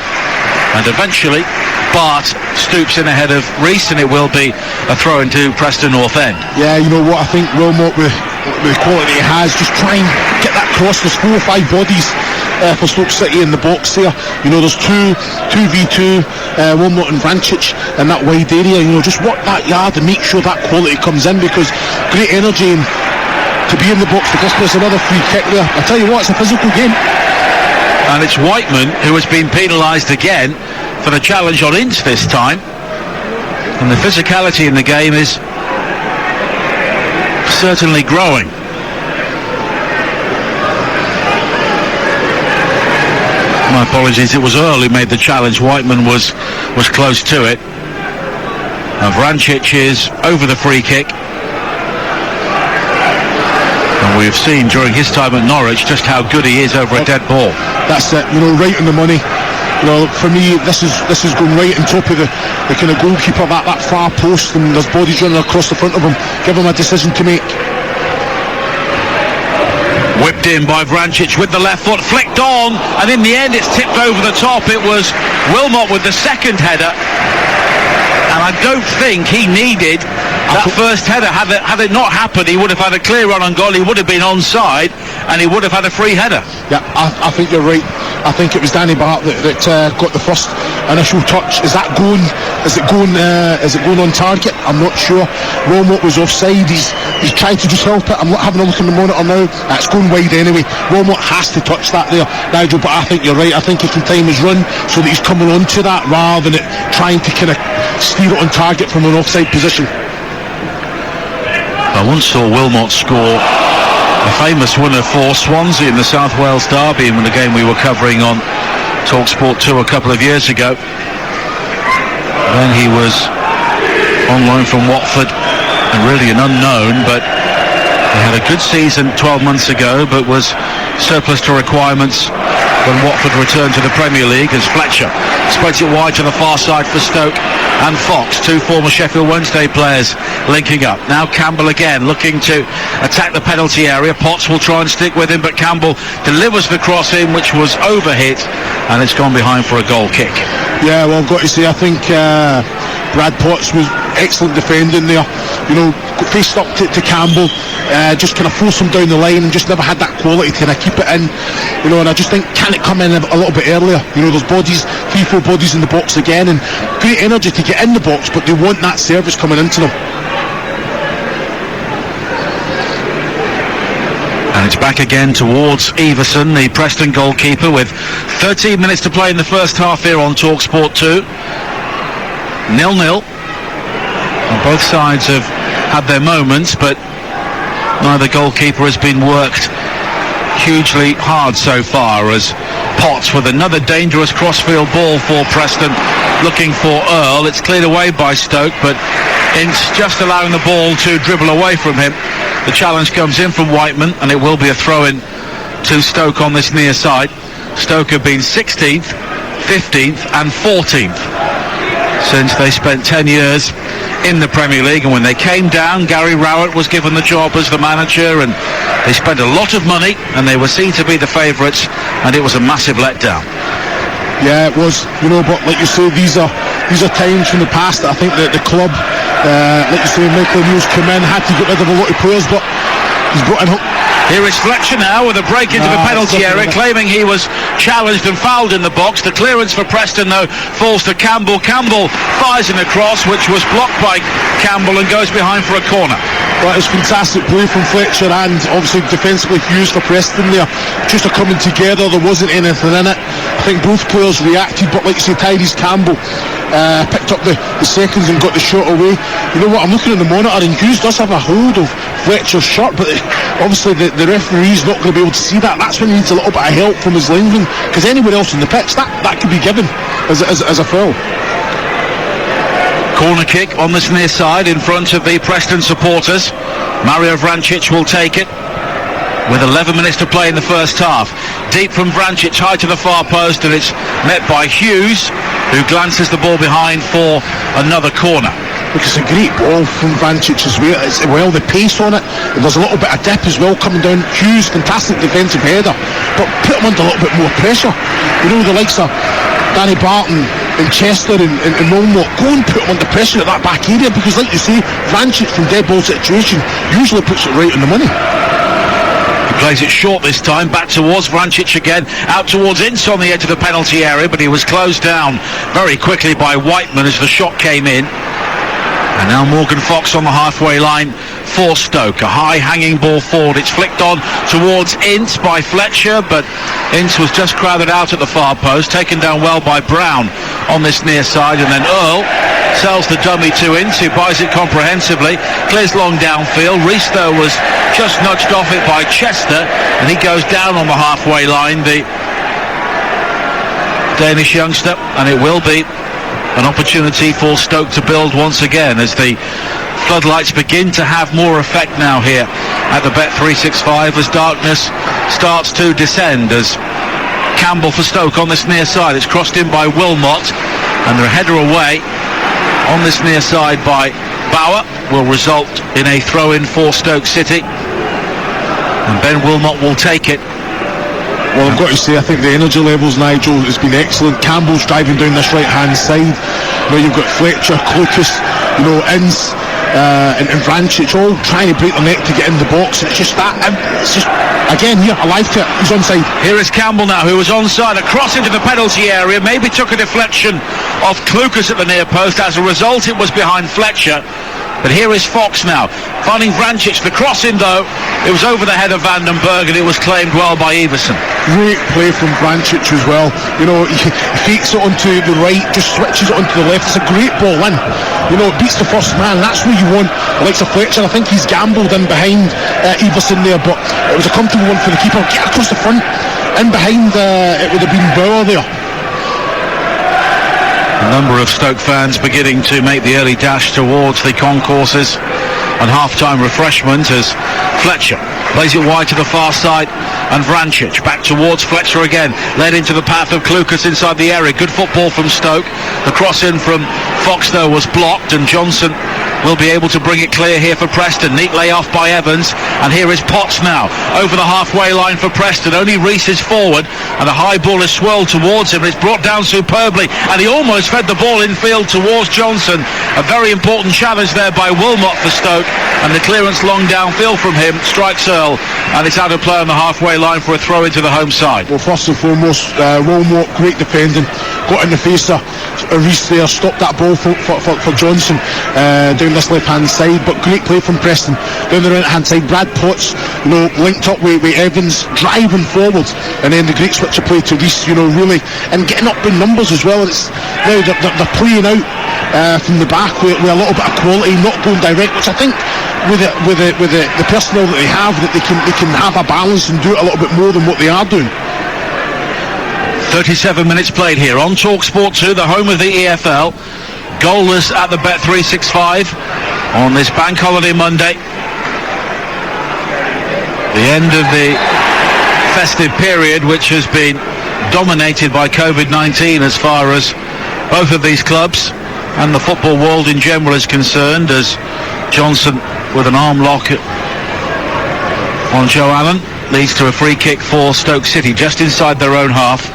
and eventually Bart stoops in ahead of Rees, and it will be a throw into Preston North End. Yeah, you know what, I think Wilmot with the quality he has, just try and get that cross. There's 4 or 5 bodies for Stoke City in the box there. You know, there's 2v2, Wilmot and Vrancic in that wide area. You know, just work that yard and make sure that quality comes in, because great energy and to be in the box. The first place, another free kick there. I tell you what, it's a physical game. And it's Whiteman who has been penalised again for the challenge on Ince this time, and the physicality in the game is certainly growing. My apologies, it was Earl who made the challenge. Whiteman was close to it. Now Vrancic is over the free kick, and we've seen during his time at Norwich just how good he is over a dead ball. That's it, you know, right on the money. For me, this is going right on top of the kind of goalkeeper, that far post, and there's bodies running across the front of him. Give him a decision to make. Whipped in by Vrancic with the left foot, flicked on, and in the end it's tipped over the top. It was Wilmot with the second header, and I don't think he needed that first header. Had it not happened, he would have had a clear run on goal, he would have been onside, and he would have had a free header. Yeah, I think you're right. I think it was Danny Bart that got the first initial touch. Is it going on target? I'm not sure. Wilmot was offside. He's tried to just help it. I'm not having a look in the monitor now. It's going wide anyway. Wilmot has to touch that there, Nigel, but I think you're right. I think he can time his run so that he's coming onto that rather than trying to kind of steer it on target from an offside position. I once saw Wilmot score a famous winner for Swansea in the South Wales derby in the game we were covering on TalkSport 2 a couple of years ago. Then he was on loan from Watford and really an unknown, but he had a good season 12 months ago, but was surplus to requirements when Watford returned to the Premier League as Fletcher spreads it wide to the far side for Stoke, and Fox, two former Sheffield Wednesday players, linking up. Now Campbell again looking to attack the penalty area. Potts will try and stick with him, but Campbell delivers the cross in, which was overhit, and it's gone behind for a goal kick. Yeah, well, I've got to say, I think Brad Potts was excellent defending there. Faced up to Campbell, just kind of forced him down the line and just never had that quality to kind of keep it in. And I just think, can it come in a little bit earlier? There's bodies, 3-4 bodies in the box again, and great energy to get in the box, but they want that service coming into them. And it's back again towards Everson, the Preston goalkeeper, with 13 minutes to play in the first half here on TalkSport 2. 0-0. And both sides have had their moments, but neither goalkeeper has been worked hugely hard so far, as Potts with another dangerous crossfield ball for Preston, looking for Earl. It's cleared away by Stoke, but Ince just allowing the ball to dribble away from him. The challenge comes in from Whiteman, and it will be a throw-in to Stoke on this near side. Stoke have been 16th, 15th and 14th since they spent 10 years in the Premier League, and when they came down, Gary Rowett was given the job as the manager, and they spent a lot of money, and they were seen to be the favourites, and it was a massive letdown. Yeah, it was, but like you say, these are times from the past that I think that the club, like you say, Michael O'Neill's come in, had to get rid of a lot of players, but he's brought in. Here is Fletcher now with a break into the penalty area, claiming he was challenged and fouled in the box. The clearance for Preston, though, falls to Campbell. Campbell fires in a cross, which was blocked by Campbell and goes behind for a corner. Well, it's fantastic play from Fletcher, and obviously defensively used for Preston there. Just a coming together, there wasn't anything in it. I think both players reacted, but like you say, Tyrese Campbell picked up the seconds and got the shot away. You know what, I'm looking at the monitor, and Hughes does have a hold of Fletcher's shirt, but obviously the referee's not going to be able to see that. That's when he needs a little bit of help from his linesman, because anywhere else in the pitch, that could be given as a foul. Corner kick on this near side in front of the Preston supporters. Mario Vrancic will take it with 11 minutes to play in the first half. Deep from Vrancic, high to the far post, and it's met by Hughes, who glances the ball behind for another corner. Look, it's a great ball from Vrancic as well. It's the pace on it, and there's a little bit of dip as well coming down. Hughes, fantastic defensive header, but put him under a little bit more pressure. The likes of Danny Barton and Chester and Wilmot, go and put him under pressure at that back area, because like you say, Vrancic from dead ball situation usually puts it right on the money. He plays it short this time, back towards Vrancic again, out towards Ince on the edge of the penalty area, but he was closed down very quickly by Whiteman as the shot came in. And now Morgan Fox on the halfway line for Stoke. A high hanging ball forward. It's flicked on towards Ince by Fletcher, but Ince was just crowded out at the far post, taken down well by Brown on this near side, and then Earl sells the dummy to Ince, who buys it comprehensively, clears long downfield. Rees, though, was just nudged off it by Chester, and he goes down on the halfway line, the Danish youngster, and it will be an opportunity for Stoke to build once again as the floodlights begin to have more effect now here at the Bet365 as darkness starts to descend, as Campbell for Stoke on this near side. It's crossed in by Wilmot, and the header away on this near side by Bauer will result in a throw-in for Stoke City, and Ben Wilmot will take it. Well, I've got to say, I think the energy levels, Nigel, has been excellent. Campbell's driving down this right-hand side. You've got Fletcher, Clucas, Ince, and Vrancic all trying to break the neck to get in the box. It's just that. It's just, again, here, I like it. He's onside. Here is Campbell now, who was onside. A cross into the penalty area. Maybe took a deflection off Clucas at the near post. As a result, it was behind Fletcher. But here is Fox now, finding Vrancic. The cross in, though, it was over the head of Vandenberg, and it was claimed well by Everson. Great play from Vrancic as well. He fakes it onto the right, just switches it onto the left. It's a great ball in. It beats the first man. That's what you want. The likes of Fletcher, I think he's gambled in behind Everson there, but it was a comfortable one for the keeper. Get across the front. In behind, it would have been Bauer there. A number of Stoke fans beginning to make the early dash towards the concourses and half-time refreshment as Fletcher plays it wide to the far side, and Vrancic back towards Fletcher again, led into the path of Clucas inside the area. Good football from Stoke. The cross in from Fox, though, was blocked, and Johnson will be able to bring it clear here for Preston. Neat layoff by Evans, and here is Potts now over the halfway line for Preston. Only Rees is forward, and a high ball is swirled towards him. It's brought down superbly, and he almost fed the ball infield towards Johnson. A very important challenge there by Wilmot for Stoke, and the clearance long downfield from him strikes Earl, and it's out of play on the halfway line for a throw into the home side. Well, first and foremost, Wilmot, great defending, got in the face of Rees there, stopped that ball for Johnson down this left-hand side, but great play from Preston down the right-hand side. Brad Potts, linked up with Evans, driving forward, and then the great switch of play to Rees, really, and getting up in numbers as well. It's now they're playing out from the back with a little bit of quality, not going direct, which I think with the personnel that they have, that they can have a balance and do it a little bit more than what they are doing. 37 minutes played here on TalkSport 2, the home of the EFL. Goalless at the Bet365 on this bank holiday Monday. The end of the festive period, which has been dominated by COVID-19 as far as both of these clubs and the football world in general is concerned, as Johnson with an arm lock on Joe Allen leads to a free kick for Stoke City just inside their own half.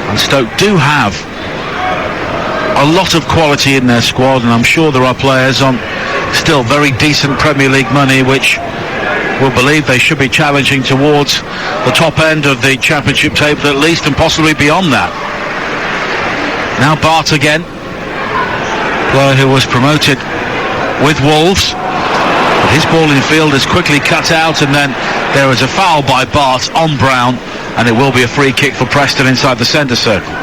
And Stoke do have a lot of quality in their squad, and I'm sure there are players on still very decent Premier League money which will believe they should be challenging towards the top end of the Championship table at least, and possibly beyond that. Now Bart again, player who was promoted with Wolves, but his ball in field is quickly cut out, and then there is a foul by Bart on Brown, and it will be a free kick for Preston inside the centre circle.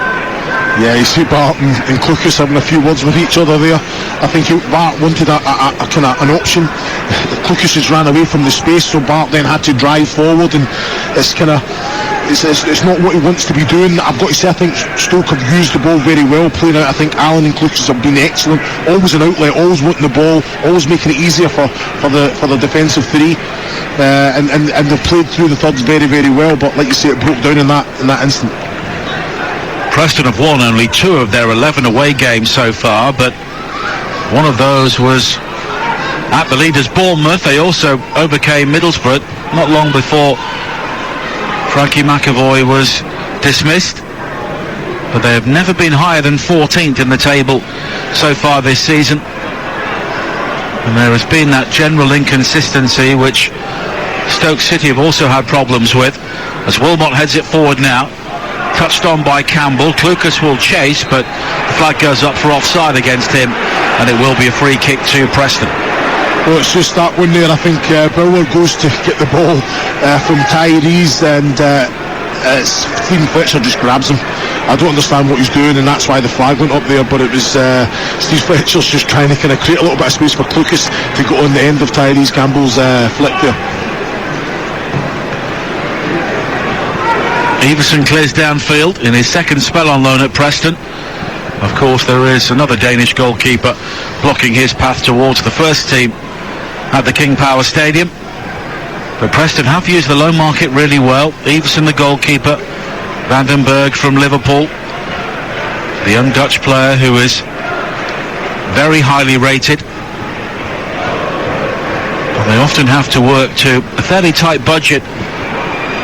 Yeah, you see Bart and Clucas having a few words with each other there. I think Bart wanted a kind of an option. Clucas has ran away from the space, so Bart then had to drive forward, and it's not what he wants to be doing. I've got to say, I think Stoke have used the ball very well, playing out. I think Allen and Clucas have been excellent. Always an outlet, always wanting the ball, always making it easier for the defensive three, and they've played through the thirds very, very well. But like you say, it broke down in that instant. Preston have won only 2 of their 11 away games so far, but one of those was at the leaders Bournemouth. They also overcame Middlesbrough not long before Frankie McAvoy was dismissed, but they have never been higher than 14th in the table so far this season, and there has been that general inconsistency which Stoke City have also had problems with, as Wilmot heads it forward now. Touched on by Campbell. Clucas will chase, but the flag goes up for offside against him, and it will be a free kick to Preston. Well, it's just that one there. I think Bauer goes to get the ball from Tyrese, and Stephen Fletcher just grabs him. I don't understand what he's doing, and that's why the flag went up there, but it was Steve Fletcher's just trying to kind of create a little bit of space for Clucas to go on the end of Tyrese Campbell's flick there. Everson clears downfield in his second spell on loan at Preston. Of course, there is another Danish goalkeeper blocking his path towards the first team at the King Power Stadium. But Preston have used the loan market really well. Everson, the goalkeeper, Vandenberg from Liverpool, the young Dutch player who is very highly rated. But they often have to work to a fairly tight budget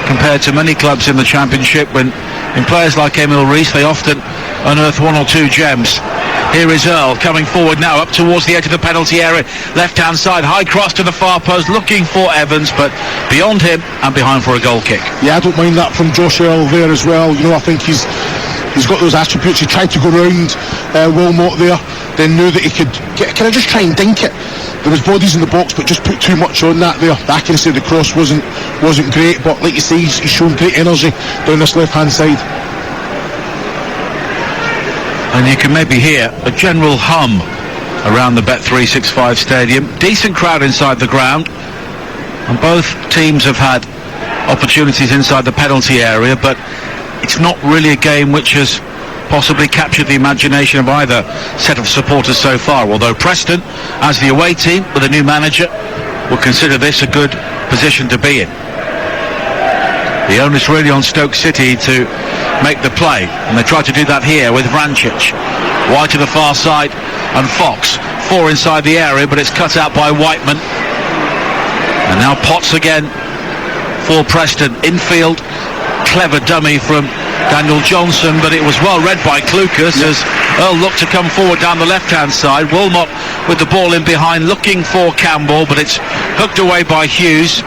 compared to many clubs in the Championship. When in players like Emil Rees, they often unearth one or two gems. Here is Earl coming forward now up towards the edge of the penalty area, left hand side, high cross to the far post, looking for Evans, but beyond him and behind for a goal kick. Yeah, I don't mind that from Josh Earl there as well. You know, I think he's got those attributes. He tried to go round Wilmot there, then knew that he could can I just try and dink it. There was bodies in the box, but just put too much on that there. The accuracy of the cross wasn't great, but like you say, he's shown great energy down this left hand side. And you can maybe hear a general hum around the Bet365 stadium. Decent crowd inside the ground, and both teams have had opportunities inside the penalty area, but it's not really a game which has possibly captured the imagination of either set of supporters so far, although Preston, as the away team with a new manager, will consider this a good position to be in. The onus really on Stoke City to make the play, and they try to do that here with Vrancic. Wide to the far side, and Fox, 4 inside the area, but it's cut out by Whiteman. And now Potts again for Preston. Infield, clever dummy from Daniel Johnson, but it was well read by Klukas as Earl looked to come forward down the left-hand side. Wilmot with the ball in behind, looking for Campbell, but it's hooked away by Hughes,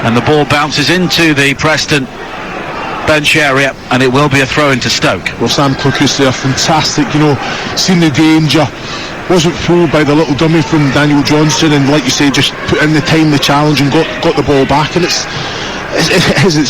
and the ball bounces into the Preston bench area, and it will be a throw into Stoke. Well, Sam Klukas there, fantastic, you know, seen the danger, wasn't fooled by the little dummy from Daniel Johnson, and like you say, just put in the time, the challenge, and got the ball back. And it's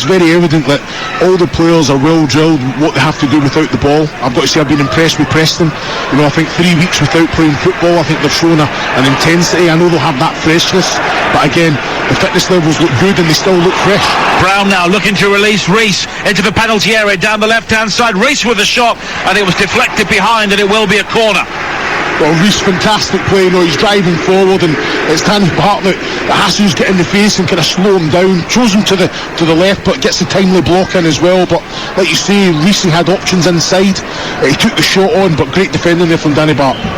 very evident that all the players are well drilled what they have to do without the ball. I've got to say, I've been impressed with Preston. You know, I think 3 weeks without playing football, I think they've shown an intensity. I know they'll have that freshness, but again, the fitness levels look good and they still look fresh. Brown now looking to release Rees into the penalty area down the left hand side. Rees with a shot, and it was deflected behind, and it will be a corner. Well, Rees, fantastic play. You know, he's driving forward, and it's Danny Bartlett that has to get in the face and kind of slow him down. Throws him to the left, but gets the timely block in as well. But like you say, Rees had options inside. He took the shot on, but great defending there from Danny Bartlett.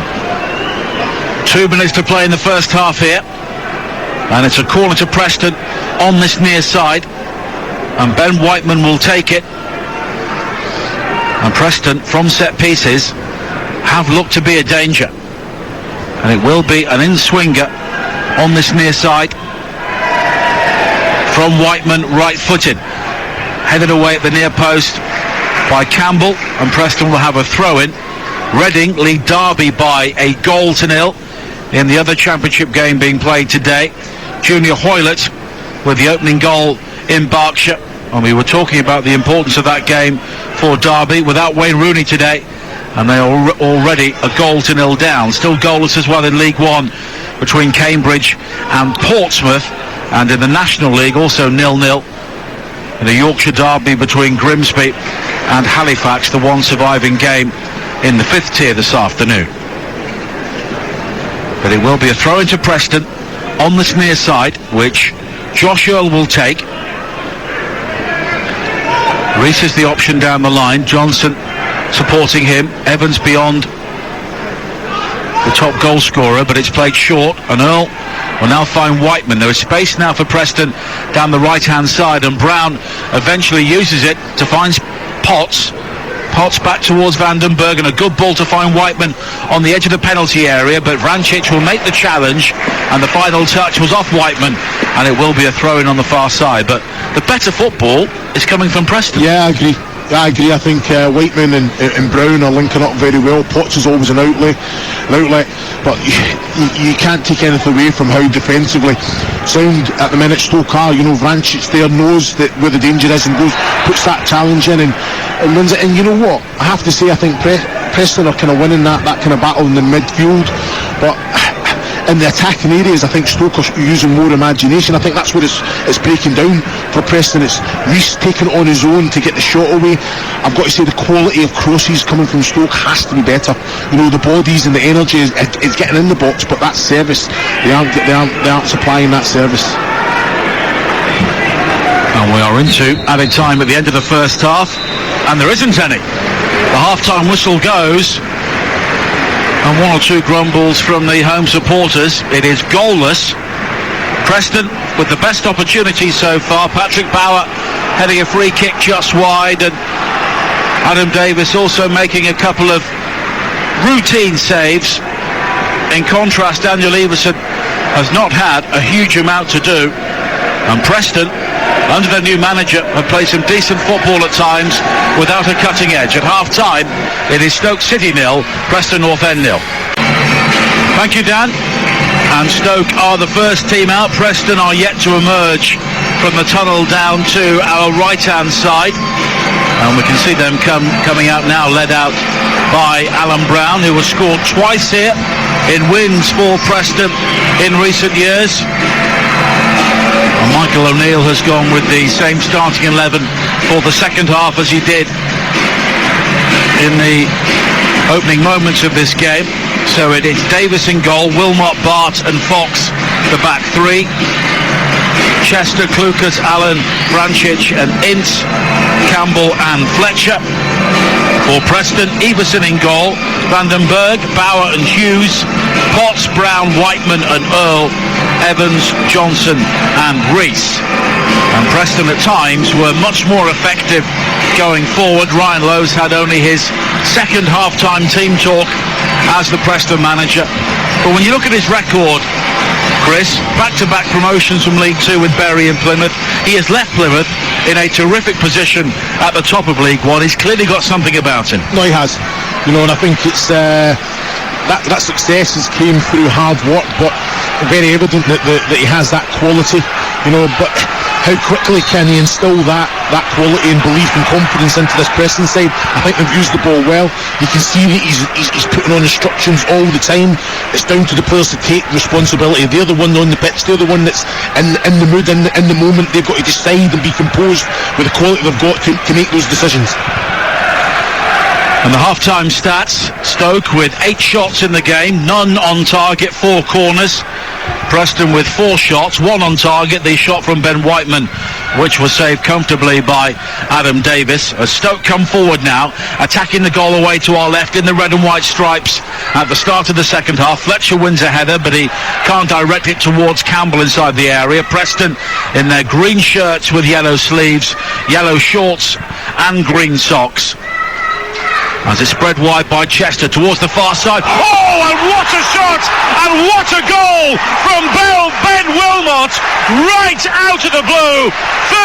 2 minutes to play in the first half here, and it's a corner to Preston on this near side, and Ben Whiteman will take it. And Preston, from set pieces, have looked to be a danger, and it will be an in-swinger on this near side from Whiteman, right-footed, headed away at the near post by Campbell, and Preston will have a throw-in. Reading lead Derby by a 1-0 in the other Championship game being played today. Junior Hoylett with the opening goal in Berkshire, and we were talking about the importance of that game for Derby without Wayne Rooney today, and they are already a 0-0 down. Still goalless as well in League One between Cambridge and Portsmouth, and in the National League also 0-0 in a Yorkshire derby between Grimsby and Halifax, the one surviving game in the 5th tier this afternoon. But it will be a throw into Preston on this near side, which Josh Earl will take. Rees is the option down the line, Johnson supporting him, Evans beyond the top goal scorer, but it's played short, and Earl will now find Whiteman. There is space now for Preston down the right hand side, and Brown eventually uses it to find Potts back towards Vandenberg, and a good ball to find Whiteman on the edge of the penalty area, but Vrancic will make the challenge, and the final touch was off Whiteman, and it will be a throw in on the far side. But the better football is coming from Preston. Yeah, I agree. I think Whiteman and Brown are linking up very well. Potts is always an outlet, but you can't take anything away from how defensively sound at the minute Stoke are. You know, Vrancic there knows that where the danger is and puts that challenge in and wins it. And you know what? I have to say, I think Preston are kind of winning that kind of battle in the midfield, but in the attacking areas, I think Stoke are using more imagination. I think that's where it's breaking down for Preston. It's Rees taking it on his own to get the shot away. I've got to say, the quality of crosses coming from Stoke has to be better. You know, the bodies and the energy is getting in the box, but that service, they aren't supplying that service. And we are into added time at the end of the first half. And there isn't any. The half-time whistle goes, and one or two grumbles from the home supporters. It is goalless. Preston with the best opportunity so far. Patrick Bauer heading a free kick just wide, and Adam Davis also making a couple of routine saves. In contrast, Daniel Everson has not had a huge amount to do, and Preston, under their new manager, have played some decent football at times without a cutting edge. At half-time, it is Stoke City 0, Preston North End 0. Thank you, Dan. And Stoke are the first team out. Preston are yet to emerge from the tunnel down to our right-hand side. And we can see them coming out now, led out by Alan Brown, who has scored twice here in wins for Preston in recent years. And Michael O'Neill has gone with the same starting 11 for the second half as he did in the opening moments of this game. So it is Davis in goal, Wilmot, Bart and Fox the back three. Chester, Klukas, Allen, Brancic and Ince, Campbell and Fletcher. For Preston, Everson in goal, Vandenberg, Bauer and Hughes, Potts, Brown, Whiteman and Earl, Evans, Johnson and Rees. And Preston at times were much more effective going forward. Ryan Lowe's had only his second half-time team talk as the Preston manager. But when you look at his record, Chris, back-to-back promotions from League Two with Bury and Plymouth, he has left Plymouth in a terrific position at the top of League One. He's clearly got something about him. No, he has. You know, and I think it's that success has came through hard work, but very evident that he has that quality. You know, but how quickly can he instill that quality and belief and confidence into this Preston side? I think they've used the ball well. You can see that he's putting on instructions all the time. It's down to the players to take responsibility. They're the one on the pitch. They're the one that's in the mood, in the moment. They've got to decide and be composed with the quality they've got to make those decisions. And the half-time stats, Stoke with 8 shots in the game, none on target, 4 corners. Preston with 4 shots, 1 on target, the shot from Ben Whiteman, which was saved comfortably by Adam Davis. As Stoke come forward now, attacking the goal away to our left in the red and white stripes at the start of the second half. Fletcher wins a header, but he can't direct it towards Campbell inside the area. Preston in their green shirts with yellow sleeves, yellow shorts and green socks. As it's spread wide by Chester towards the far side. Oh, and what a shot! And what a goal from Ben Wilmot, right out of the blue,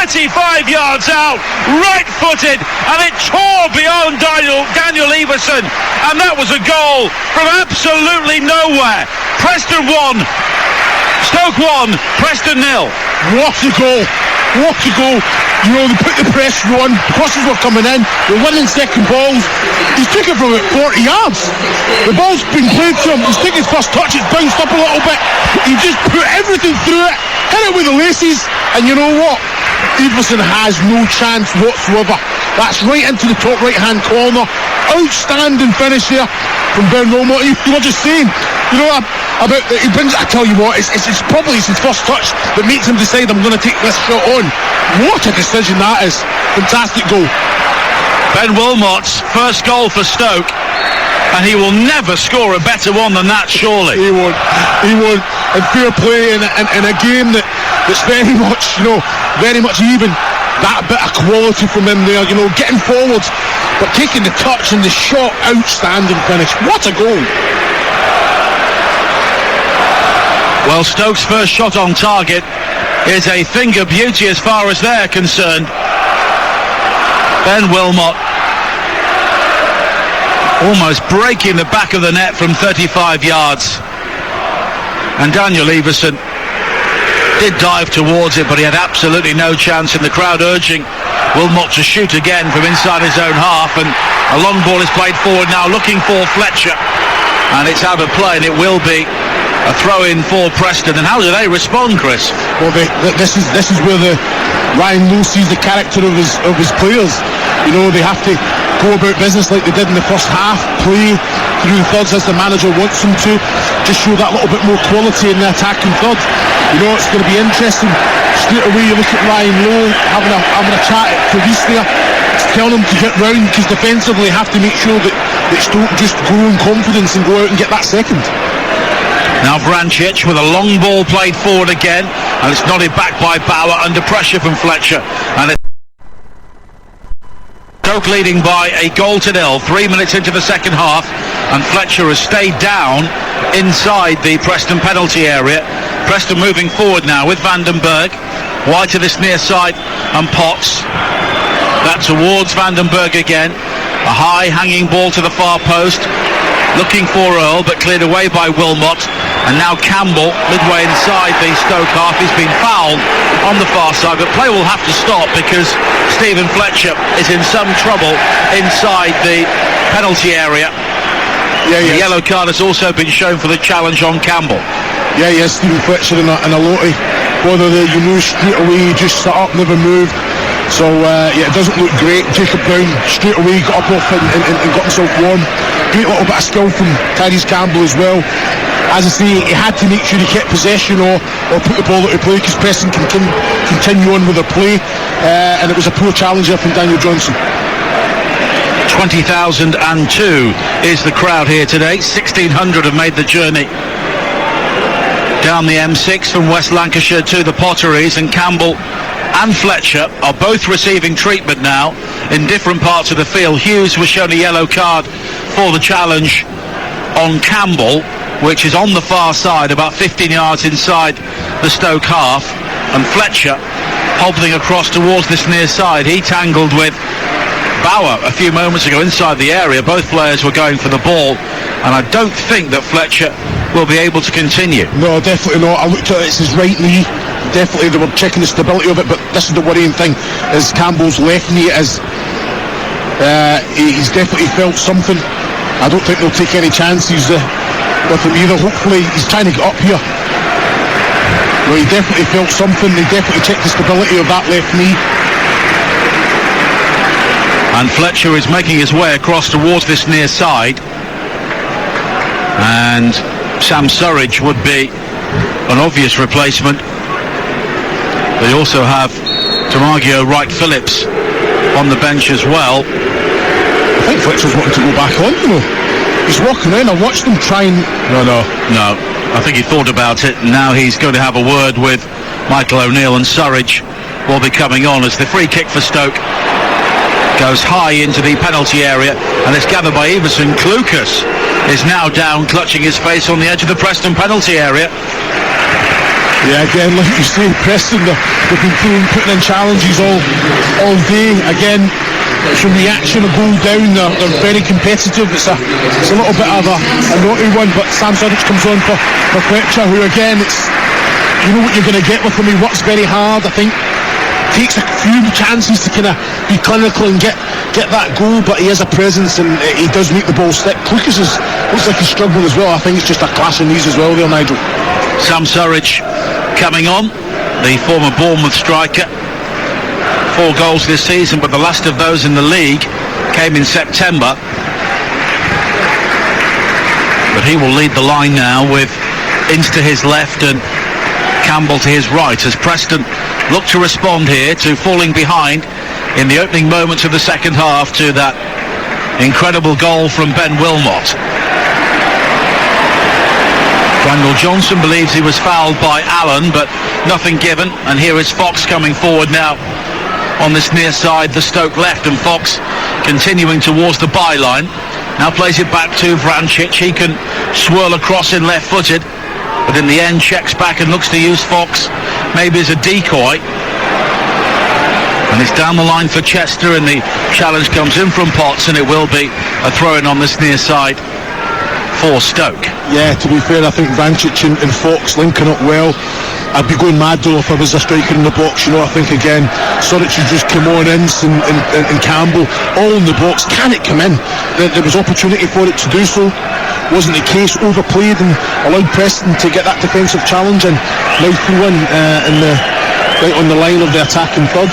35 yards out, right-footed, and it tore beyond Daniel Everson, and that was a goal from absolutely nowhere. Preston 1, Stoke 1, Preston 0. What a goal! What a goal! You know, they put the pressure on, crosses were coming in, they're winning second balls. He's took it from about 40 yards. The ball's been played to him, he's taken his first touch, it's bounced up a little bit. He just put everything through it, hit it with the laces, and you know what? Everson has no chance whatsoever. That's right into the top right-hand corner. Outstanding finish there from Ben Wilmot. You were just saying, you know, about he brings. I tell you what, it's probably his first touch that makes him decide I'm going to take this shot on. What a decision that is! Fantastic goal. Ben Wilmot's first goal for Stoke, and he will never score a better one than that, surely. He won't. And fair play in a game that's very much, you know, very much even. That bit of quality from him there, you know, getting forward, but taking the touch and the shot, outstanding finish. What a goal! Well, Stoke's first shot on target is a finger beauty as far as they're concerned. Ben Wilmot almost breaking the back of the net from 35 yards. And Daniel Everson did dive towards it, but he had absolutely no chance, in the crowd urging Wilmot to shoot again from inside his own half, and a long ball is played forward now looking for Fletcher, and it's out of play, and it will be a throw-in for Preston. And how do they respond, Chris? Well, this is where the Ryan Lowe sees the character of his players. You know, they have to go about business like they did in the first half, play through the thirds as the manager wants them to, just show that little bit more quality in the attacking third. You know, it's going to be interesting. Straight away you look at Ryan Lowe having a chat to Rees there. telling them to get round, because defensively have to make sure that Stoke just grow in confidence and go out and get that second. Now Vrancic with a long ball played forward again, and it's nodded back by Bauer under pressure from Fletcher, and Stoke leading by a goal to nil, 3 minutes into the second half, and Fletcher has stayed down inside the Preston penalty area. Preston moving forward now with Vandenberg, wide to this near side, and Potts. That towards Vandenberg again, a high hanging ball to the far post, looking for Earl, but cleared away by Wilmot. And now Campbell, midway inside the Stoke half. He's been fouled on the far side, but play will have to stop because Stephen Fletcher is in some trouble inside the penalty area. The yellow card has also been shown for the challenge on Campbell. Stephen Fletcher in a lottery. Whether you knew straight away, he just sat up, never moved. So it doesn't look great. Jacob Brown straight away got up off and got himself warm. Great little bit of skill from Tyrese Campbell as well. As I say, he had to make sure he kept possession or put the ball out of play, because Preston continue on with their play, and it was a poor challenge there from Daniel Johnson. 20,002 is the crowd here today. 1,600 have made the journey down the M6 from West Lancashire to the Potteries, and Campbell and Fletcher are both receiving treatment now in different parts of the field. Hughes was shown a yellow card for the challenge on Campbell, which is on the far side, about 15 yards inside the Stoke half, and Fletcher hobbling across towards this near side. He tangled with Bauer a few moments ago inside the area. Both players were going for the ball, and I don't think that Fletcher will be able to continue. No, definitely not. I looked at it, it's his right knee. Definitely they were checking the stability of it, but this is the worrying thing, is Campbell's left knee is he's definitely felt something. I don't think they'll take any chances with him either. Hopefully he's trying to get up here. Well, he definitely felt something. They definitely checked the stability of that left knee. And Fletcher is making his way across towards this near side, and Sam Surridge would be an obvious replacement. They also have Tomaggio Wright-Phillips on the bench as well. I think Fletcher's wanting to go back on, you know. He's walking in. I watched him try and... No. I think he thought about it, and now he's going to have a word with Michael O'Neill, and Surridge will be coming on as the free kick for Stoke goes high into the penalty area, and it's gathered by Everson. Klukas is now down, clutching his face on the edge of the Preston penalty area. Yeah, again, like you say, Preston, they've been putting in challenges all day. Again, it's a reaction, a goal down. They're very competitive. It's a little bit of a naughty one, but Sam Surridge comes on for Fletcher, who again, you know what you're going to get with him. He works very hard. I think takes a few chances to kind of be clinical and get that goal, but he has a presence and he does make the ball stick. Lucas looks like he's struggling as well. I think it's just a clash of knees as well there, Nigel. Sam Surridge coming on, the former Bournemouth striker. 4 goals this season, but the last of those in the league came in September. But he will lead the line now with Ince to his left and Campbell to his right, as Preston look to respond here to falling behind in the opening moments of the second half to that incredible goal from Ben Wilmot. Daniel Johnson believes he was fouled by Allen, but nothing given, and here is Fox coming forward now on this near side, the Stoke left, and Fox continuing towards the byline. Now plays it back to Vrancic. He can swirl across in left-footed, but in the end checks back and looks to use Fox maybe as a decoy. And it's down the line for Chester, and the challenge comes in from Potts, and it will be a throw-in on this near side for Stoke. Yeah, to be fair, I think Vrancic and Fox linking up well. I'd be going mad though if I was a striker in the box, you know. I think again, Surridge has just come on, Ince and Campbell all in the box. Can it come in? There was opportunity for it to do so. Wasn't the case. Overplayed and allowed Preston to get that defensive challenge, and now through in right on the line of the attacking third.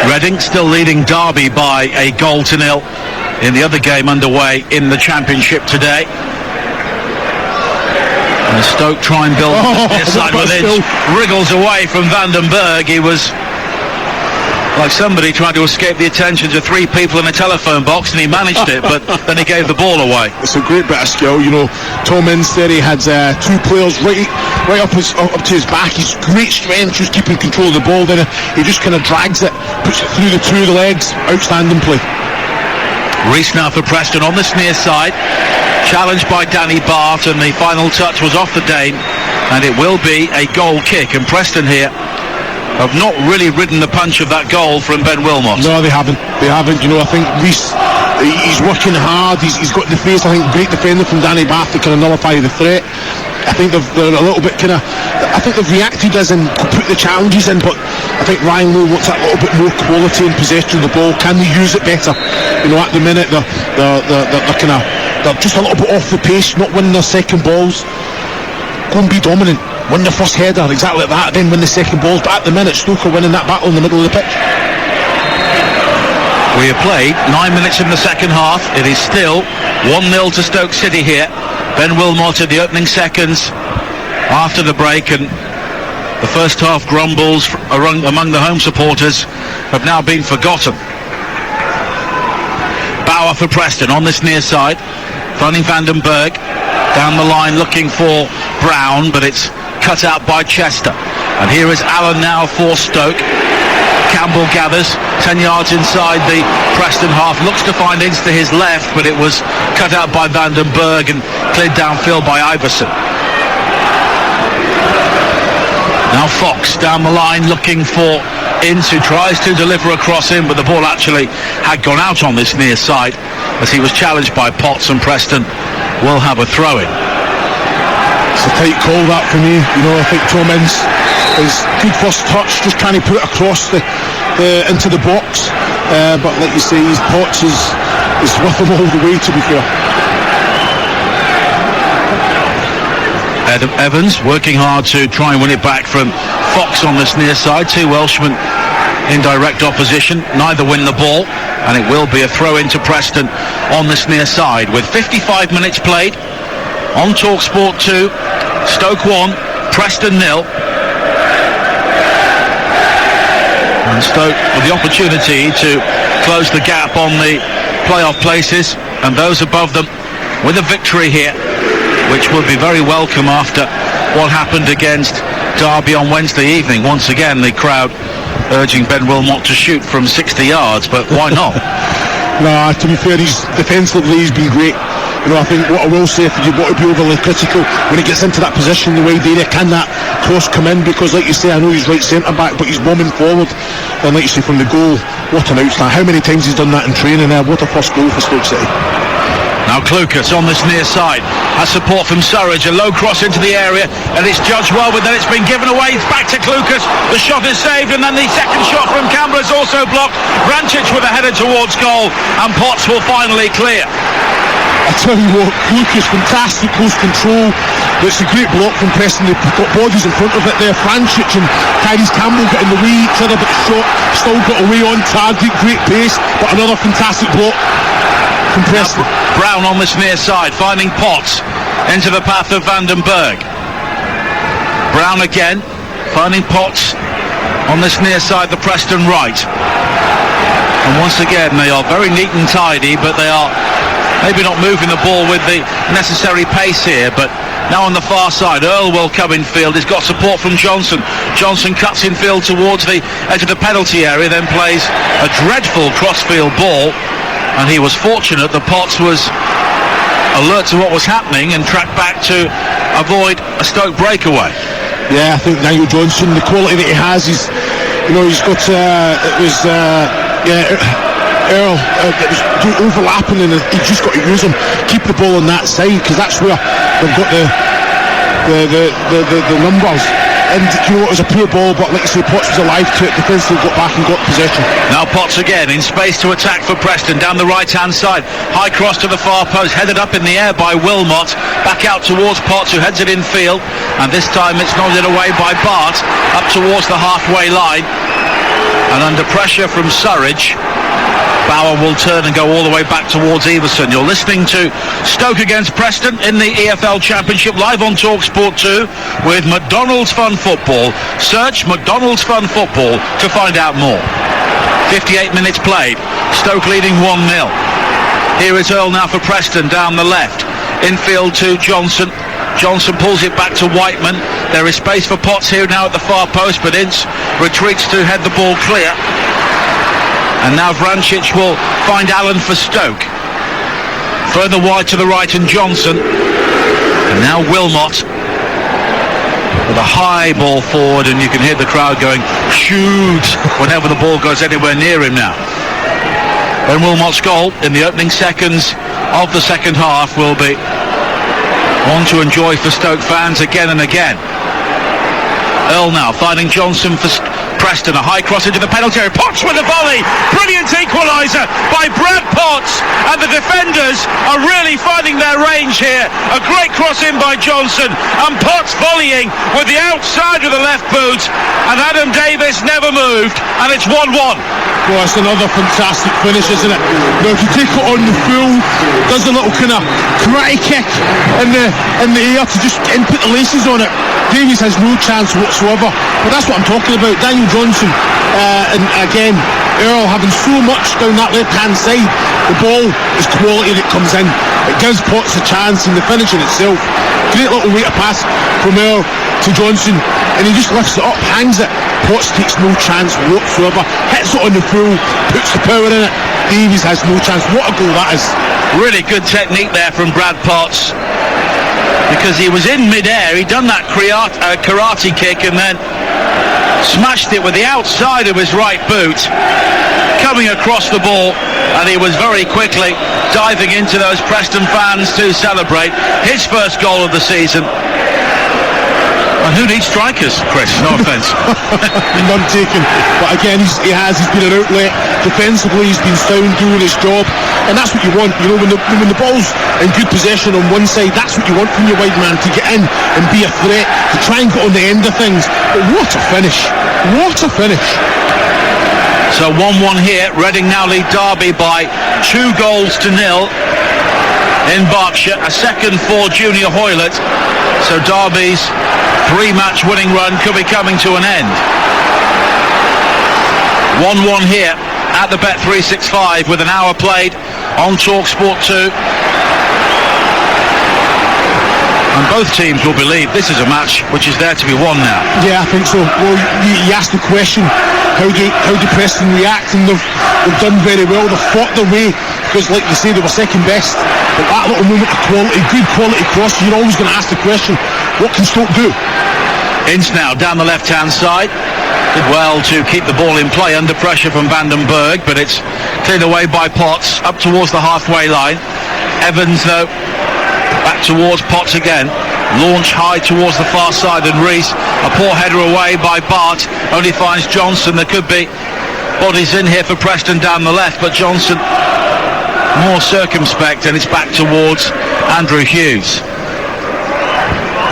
Reading still leading Derby by a goal to nil in the other game underway in the Championship today. And Stoke try and build this side with Ince. Wriggles away from Vandenberg. He was Like somebody trying to escape the attentions of 3 people in a telephone box, and he managed it, but then he gave the ball away. It's a great bit of skill, you know. Tom Ince there, he had 2 players right up to his back. He's great strength, just keeping control of the ball. Then he just kind of drags it, puts it through the 2 of the legs. Outstanding play. Reese now for Preston on this near side, challenged by Danny Bart, and the final touch was off the Dane, and it will be a goal kick. And Preston here have not really ridden the punch of that goal from Ben Wilmot. No, they haven't. You know, I think Reese, he's working hard. He's got the face. I think great defender from Danny Bart to kind of nullify the threat. I think they're a little bit kind of. I think they've reacted as in put the challenges in, but I think Ryan Lowe wants that little bit more quality and possession of the ball. Can they use it better? You know, at the minute they're kind of, they're just a little bit off the pace, not winning their second balls. Go and be dominant. Win the first header, exactly like that, then win the second balls. But at the minute, Stoke are winning that battle in the middle of the pitch. We have played 9 minutes in the second half. It is still 1-0 to Stoke City here. Ben Wilmot in the opening seconds after the break, and the first half grumbles among the home supporters have now been forgotten. Bauer for Preston on this near side, finding Van den Berg down the line looking for Brown, but it's cut out by Chester. And here is Allen now for Stoke. Campbell gathers 10 yards inside the Preston half, looks to find Ince to his left, but it was cut out by Van den Berg and cleared downfield by Iverson. Now Fox down the line looking for Ince, who tries to deliver a cross in, but the ball actually had gone out on this near side as he was challenged by Potts, and Preston will have a throw-in. It's a tight call that for me. You know, I think Tom Ince is good first touch, just trying to put it across into the box, but like you say, his Potts is with him all the way, to be fair. Evans working hard to try and win it back from Fox on this near side. 2 Welshmen in direct opposition, neither win the ball, and it will be a throw into Preston on this near side with 55 minutes played on TalkSport 2. Stoke 1, Preston 0. And Stoke with the opportunity to close the gap on the playoff places and those above them with a victory here, which would be very welcome after what happened against Derby on Wednesday evening. Once again, the crowd urging Ben Wilmot to shoot from 60 yards, but why not? Nah, to be fair, defensively he's been great. You know, I think what I will say, if you want to be overly critical, when he gets into that position the way they can that cross come in? Because like you say, I know he's right centre back, but he's bombing forward, and like you say, from the goal, what an outstanding. How many times he's done that in training there? What a first goal for Stoke City. Now Klukas on this near side has support from Surridge, a low cross into the area, and it's judged well, but then it's been given away. It's back to Klukas, the shot is saved, and then the second shot from Campbell is also blocked. Vrancic with a header towards goal, and Potts will finally clear. I tell you what, Klukas, fantastic close control. It's a great block from Preston. They've got bodies in front of it there. Vrancic and Tyrese Campbell got in the way each other, but the shot still got away on target. Great pace, but another fantastic block from Preston. Brown on this near side, finding Potts into the path of Van den Berg. Brown again, finding Potts on this near side, the Preston right. And once again, they are very neat and tidy, but they are maybe not moving the ball with the necessary pace here. But now on the far side, Earl will come in field. He's got support from Johnson. Johnson cuts in field towards the edge of the penalty area, then plays a dreadful crossfield ball. And he was fortunate that Potts was alert to what was happening and tracked back to avoid a Stoke breakaway. Yeah, I think Nigel Johnson, the quality that he has, he's got Earl, it was overlapping, and he just got to use him, keep the ball on that side, because that's where they've got the numbers. And you know, it was a poor ball, but like I say, Potts was alive to it. Defence still got back and got possession. Now Potts again in space to attack for Preston down the right hand side. High cross to the far post, headed up in the air by Wilmot. Back out towards Potts, who heads it in field, and this time it's nodded away by Bart up towards the halfway line. And under pressure from Surridge, Bauer will turn and go all the way back towards Everson. You're listening to Stoke against Preston in the EFL Championship, live on TalkSport 2 with McDonald's Fun Football. Search McDonald's Fun Football to find out more. 58 minutes played. Stoke leading 1-0. Here is Earl now for Preston down the left. Infield to Johnson. Johnson pulls it back to Whiteman. There is space for Potts here now at the far post, but Ince retreats to head the ball clear. And now Vrancic will find Allen for Stoke. Further wide to the right and Johnson. And now Wilmot with a high ball forward, and you can hear the crowd going shoot whenever the ball goes anywhere near him now. Ben Wilmot's goal in the opening seconds of the second half will be one to enjoy for Stoke fans again and again. Earl now finding Johnson for Preston, a high cross into the penalty area. Potts with a volley, brilliant equaliser by Brad Potts, and the defenders are really finding their range here. A great cross in by Johnson, and Potts volleying with the outside of the left boot, and Adam Davis never moved, and it's 1-1. Well, it's another fantastic finish, isn't it? Now, if you take it on the full, does a little kind of karate kick in the air to just input the laces on it. Davies has no chance whatsoever, but that's what I'm talking about. Daniel Johnson, and again, Earl having so much down that left-hand side. The ball is quality that comes in. It gives Potts a chance in the finish in itself. Great little rate of pass from Earl to Johnson, and he just lifts it up, hangs it. Potts takes no chance whatsoever, hits it on the full, puts the power in it. Davies has no chance. What a goal that is. Really good technique there from Brad Potts, because he was in mid-air. He'd done that karate kick and then smashed it with the outside of his right boot, coming across the ball, and he was very quickly diving into those Preston fans to celebrate his first goal of the season. And who needs strikers, Chris? No offence. None taken. But again, he's been an outlet. Defensively, he's been sound doing his job. And that's what you want. You know, when the ball's in good possession on one side, that's what you want from your wide man, to get in and be a threat, to try and get on the end of things. But what a finish. What a finish. So 1-1 here. Reading now lead Derby by 2 goals to 0 in Berkshire. A second for Junior Hoylett. So Derby's 3-match winning run could be coming to an end. 1-1 here at the Bet365 with an hour played on TalkSport 2. And both teams will believe this is a match which is there to be won now. Yeah, I think so. Well, you asked the question, how do Preston react? And they've done very well. They've fought their way, because like you say, they were second best. But that little moment of quality, good quality cross, you're always going to ask the question, what can Stoke do? Ince now down the left-hand side. Did well to keep the ball in play under pressure from Vandenberg, but it's cleared away by Potts up towards the halfway line. Evans, though, back towards Potts again. Launch high towards the far side, and Rees, a poor header away by Bart, only finds Johnson. There could be bodies in here for Preston down the left, but Johnson more circumspect, and it's back towards Andrew Hughes.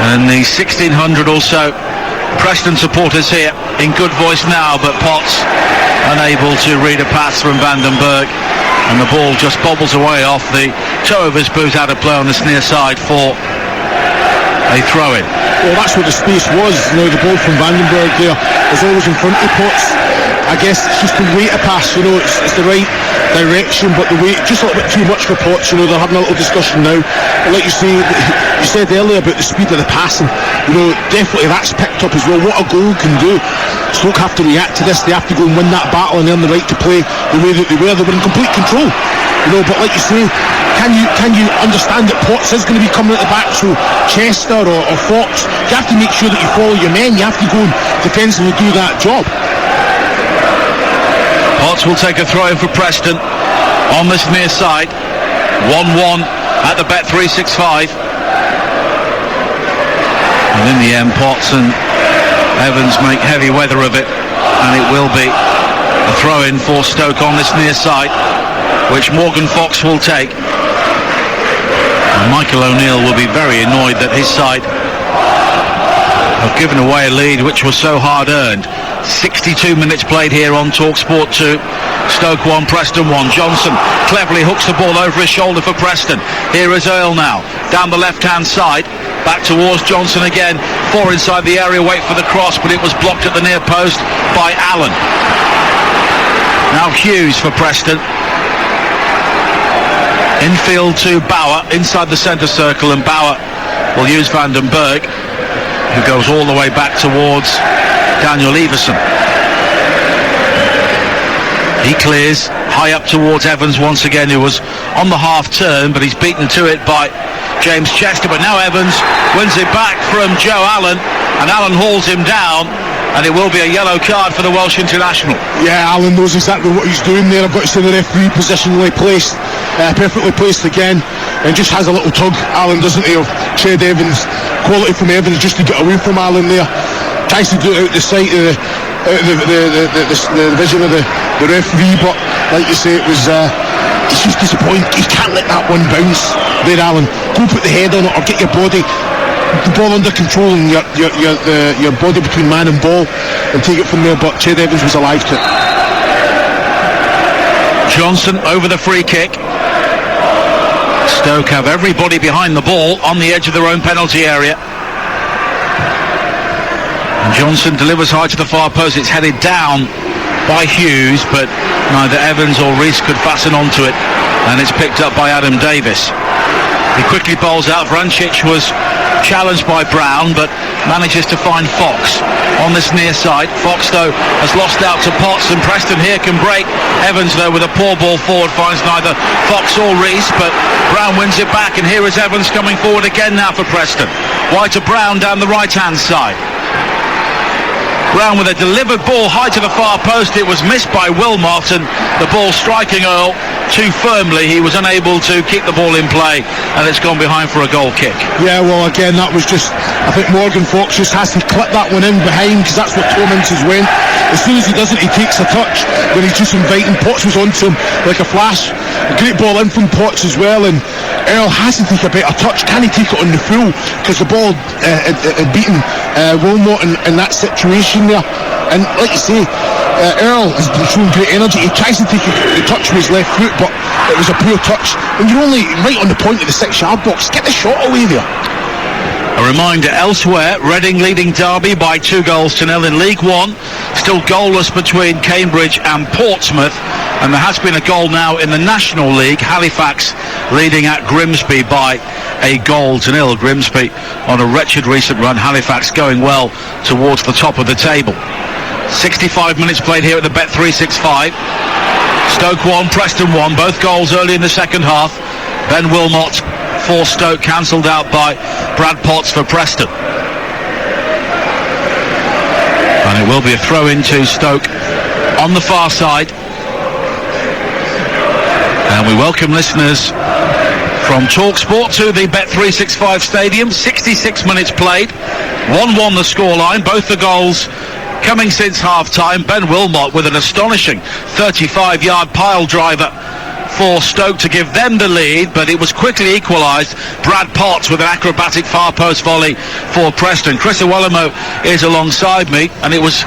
And the 1,600 or so Preston supporters here in good voice now, but Potts unable to read a pass from Vandenberg, and the ball just bobbles away off the toe of his boot out of play on this near side for a throw-in. Well, that's what the space was. You know, the ball from Vandenberg there is always in front of Potts. I guess it's just the weight of pass, you know, it's the right direction, but the weight just a little bit too much for Potts. You know, they're having a little discussion now. But like you said earlier about the speed of the passing, you know, definitely that's picked up as well. What a goal can do. Stoke have to react to this. They have to go and win that battle and earn the right to play the way that they were. They were in complete control. You know, but like you say, can you understand that Potts is going to be coming at the back? So Chester or Fox, you have to make sure that you follow your men. You have to go and defensively do that job. Potts will take a throw in for Preston on this near side. 1-1 at the Bet365. And in the end, Potts and Evans make heavy weather of it, and it will be a throw in for Stoke on this near side, which Morgan Fox will take. And Michael O'Neill will be very annoyed that his side have given away a lead which was so hard earned. 62 minutes played here on TalkSport 2. Stoke 1, Preston 1. Johnson cleverly hooks the ball over his shoulder for Preston. Here is Earl now, down the left-hand side. Back towards Johnson again. 4 inside the area, wait for the cross, but it was blocked at the near post by Allen. Now Hughes for Preston. Infield to Bauer, inside the centre circle, and Bauer will use Van den Berg, who goes all the way back towards Daniel Everson. He clears high up towards Evans once again, who was on the half turn, but he's beaten to it by James Chester. But now Evans wins it back from Joe Allen, and Allen hauls him down, and it will be a yellow card for the Welsh international. Yeah, Allen knows exactly what he's doing there. I've got to say the referee positionally placed, perfectly placed again, and just has a little tug, Allen, doesn't he, of Ched Evans. Quality from Evans just to get away from Allen there. Tries to do it out the sight of the vision of the referee, but like you say, it was it's just disappointing. You can't let that one bounce there, Allen. Go put the head on it, or get your body, the ball under control, and your body between man and ball, and take it from there. But Ched Evans was alive to it. Johnson over the free kick. Stoke have everybody behind the ball on the edge of their own penalty area. And Johnson delivers high to the far post. It's headed down by Hughes, but neither Evans or Rees could fasten onto it, and it's picked up by Adam Davis. He quickly bowls out. Vrancic was challenged by Brown, but manages to find Fox on this near side. Fox, though, has lost out to Potts, and Preston here can break. Evans, though, with a poor ball forward, finds neither Fox or Rees, but Brown wins it back, and here is Evans coming forward again now for Preston. Wide to Brown down the right-hand side. Brown with a delivered ball high to the far post. It was missed by Wilmot, and the ball striking Earl too firmly. He was unable to keep the ball in play, and it's gone behind for a goal kick. Yeah, well, again, that was just, I think Morgan Fox just has to clip that one in behind, because that's what Tomins has went. As soon as he does it, he takes a touch when he's just inviting. Potts was onto him like a flash. A great ball in from Potts as well, and Earl has to take a better touch. Can he take it on the full? Because the ball had beaten Wilmot in that situation there. And like you say, Earl has been showing great energy. He tries to take the touch with his left foot, but it was a poor touch. When you're only right on the point of the 6-yard box, get the shot away there. A reminder elsewhere, Reading leading Derby by 2-0 in League One. Still goalless between Cambridge and Portsmouth, and there has been a goal now in the National League. Halifax leading at Grimsby by 1-0. Grimsby on a wretched recent run. Halifax going well towards the top of the table. 65 minutes played here at the Bet365. Stoke 1, Preston 1, both goals early in the second half. Ben Wilmot for Stoke, cancelled out by Brad Potts for Preston. And it will be a throw into Stoke on the far side. And we welcome listeners from TalkSport to the Bet365 Stadium. 66 minutes played, 1-1 the scoreline, both the goals coming since half-time. Ben Wilmot with an astonishing 35-yard pile driver for Stoke to give them the lead, but it was quickly equalised. Brad Potts with an acrobatic far post volley for Preston. Chris Iwelumo is alongside me, and it was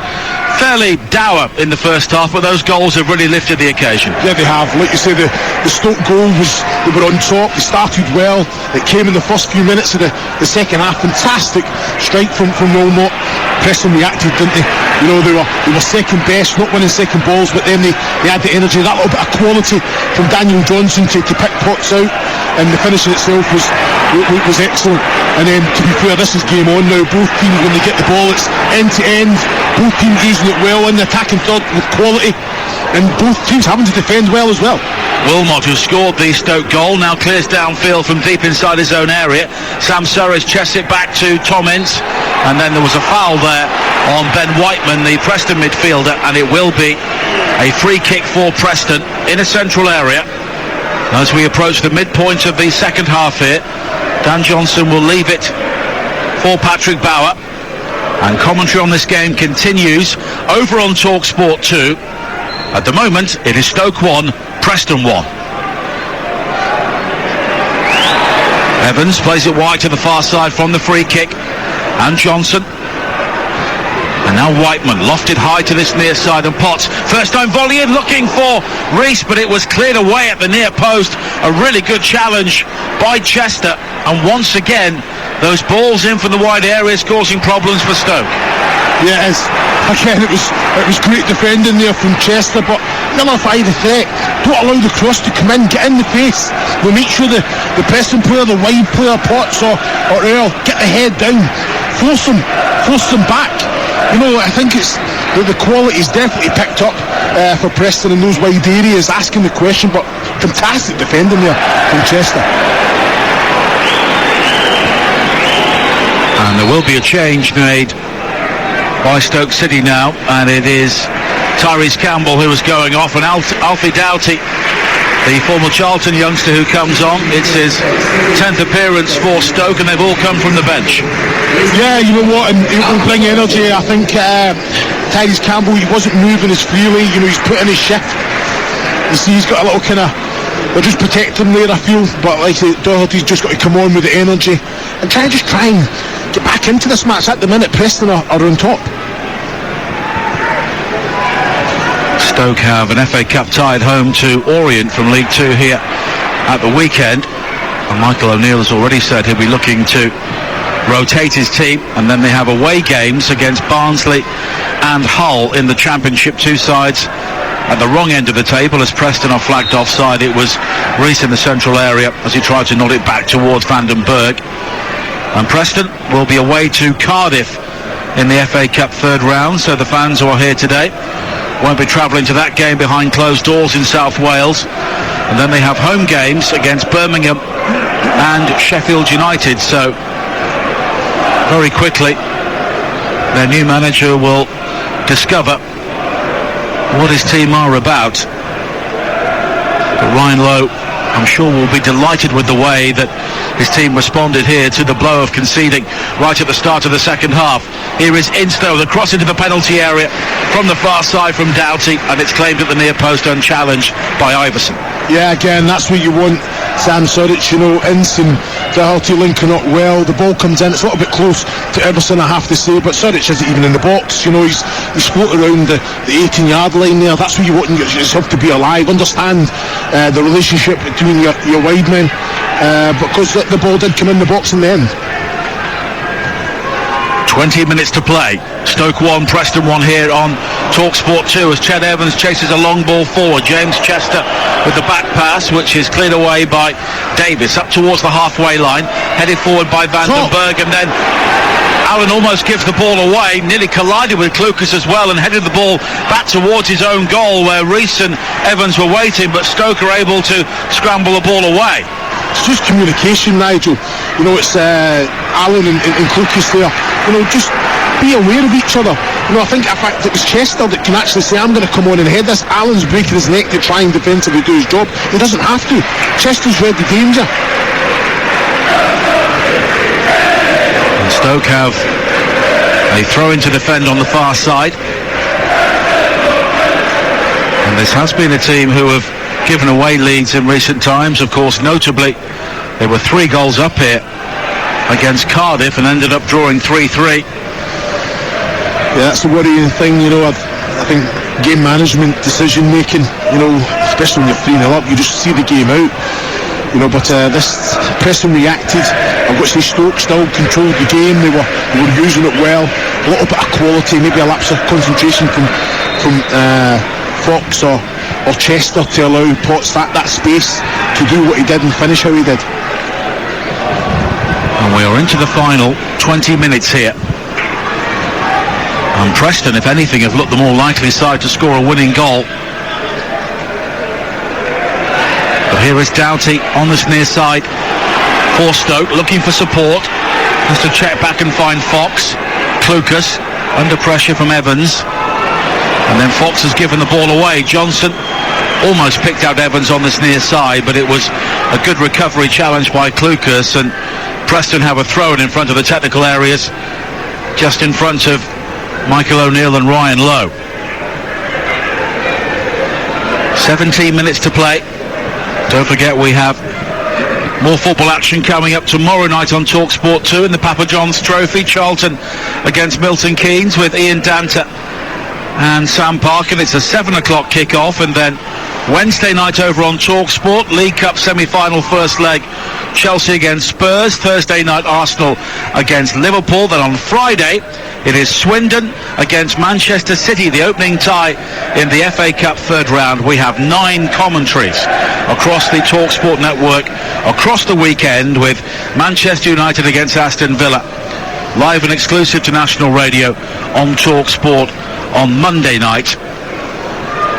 fairly dour in the first half, but those goals have really lifted the occasion. Yeah, they have. Like you say, the Stoke goal was, they were on top, they started well, it came in the first few minutes of the second half. Fantastic strike from Wilmot. Preston reacted, didn't they? You know, they were second best, not winning second balls, but then they had the energy, that little bit of quality from Daniel Johnson to pick Potts out, and the finishing itself was excellent. And then, to be fair, this is game on now. Both teams, when they get the ball, it's end to end. Both teams using it well in the attacking third with quality, and both teams having to defend well as well. Wilmot, who scored the Stoke goal, now clears downfield from deep inside his own area. Sam Surridge chests it back to Tom Ince, and then there was a foul there on Ben Whiteman, the Preston midfielder, and it will be a free kick for Preston in a central area. As we approach the midpoint of the second half here, Dan Johnson will leave it for Patrick Bauer, and commentary on this game continues over on TalkSport 2. At the moment, it is Stoke 1, Preston 1. Evans plays it wide to the far side from the free kick, and Johnson. And now Whiteman lofted high to this near side, and Potts first time volleying, looking for Rees, but it was cleared away at the near post. A really good challenge by Chester, and once again those balls in from the wide areas causing problems for Stoke. Yeah, it was great defending there from Chester, but nullify the threat. Don't allow the cross to come in, get in the face. We'll make sure the pressing player, the wide player, Potts or Earl, get the head down. Force them back. You know, I think it's the quality is definitely picked up for Preston in those wide areas, asking the question, but fantastic defending there from Chester. And there will be a change made by Stoke City now, and it is Tyrese Campbell who is going off, and Alfie Doughty, the former Charlton youngster, who comes on. It's his 10th appearance for Stoke, and they've all come from the bench. Yeah, you know what, and it will bring energy. I think Tyrese Campbell, he wasn't moving as freely. You know, he's put in his shift. You see, he's got a little kind of, they're just protecting him there, I feel. But like I say, Doherty's just got to come on with the energy and try and get back into this match. At the minute, Preston are on top. Stoke have an FA Cup tie at home to Orient from League Two here at the weekend, and Michael O'Neill has already said he'll be looking to rotate his team, and then they have away games against Barnsley and Hull in the Championship. Two sides at the wrong end of the table, as Preston are flagged offside. It was Rees in the central area as he tried to nod it back towards Van den Berg. And Preston will be away to Cardiff in the FA Cup third round, so the fans who are here today won't be travelling to that game behind closed doors in South Wales. And then they have home games against Birmingham and Sheffield United, so very quickly their new manager will discover what his team are about. But Ryan Lowe, I'm sure, will be delighted with the way that his team responded here to the blow of conceding right at the start of the second half. Here is Instow, the cross into the penalty area from the far side from Doughty, and it's claimed at the near post unchallenged by Iverson. Yeah, again, that's what you want, Sam Suric. You know, Ince and Doherty linking up well. The ball comes in, it's a little bit close to Iverson, I have to say, but Suric isn't even in the box. You know, he's floating around the 18-yard line there. That's where you want yourself to be alive. Understand the relationship between your wide men, because the ball did come in the box in the end. 20 minutes to play. Stoke 1, Preston 1 here on TalkSport 2 as Ched Evans chases a long ball forward. James Chester with the back pass, which is cleared away by Davis up towards the halfway line, headed forward by Van den Berg, and then Allen almost gives the ball away, nearly collided with Klukas as well, and headed the ball back towards his own goal where Rees and Evans were waiting, but Stoke are able to scramble the ball away. It's just communication, Nigel. You know, it's Allen and Klukas there. You know, just be aware of each other. You know, I think in fact it was Chester that can actually say, I'm going to come on and head this. Allen's breaking his neck to try and defensively do his job. He doesn't have to. Chester's read the danger. And Stoke have a throw-in to defend on the far side. And this has been a team who have given away leads in recent times. Of course, notably, they were 3 goals up here against Cardiff and ended up drawing 3-3. Yeah, that's the worrying thing, you know. I think game management, decision making, you know, especially when you're 3-0 up, you just see the game out, you know. But this Preston reacted. I've got to say Stoke still controlled the game. They were using it well. A little bit of quality, maybe a lapse of concentration from Fox or Chester to allow Potts that space to do what he did and finish how he did. And we are into the final 20 minutes here. And Preston, if anything, have looked the more likely side to score a winning goal. But here is Doughty on this near side for Stoke, looking for support. Has to check back and find Fox. Klukas under pressure from Evans. And then Fox has given the ball away. Johnson almost picked out Evans on this near side, but it was a good recovery challenge by Klukas, and Preston have a throw-in in front of the technical areas, just in front of Michael O'Neill and Ryan Lowe. 17 minutes to play. Don't forget we have more football action coming up tomorrow night on TalkSport 2 in the Papa John's Trophy. Charlton against Milton Keynes with Ian Danta and Sam Parkin. It's a 7 o'clock kick-off, and then Wednesday night over on TalkSport, League Cup semi-final first leg, Chelsea against Spurs. Thursday night, Arsenal against Liverpool. Then on Friday, It is Swindon against Manchester City, the opening tie in the FA Cup third round. We have 9 commentaries across the TalkSport network across the weekend, with Manchester United against Aston Villa, live and exclusive to national radio on TalkSport on Monday night.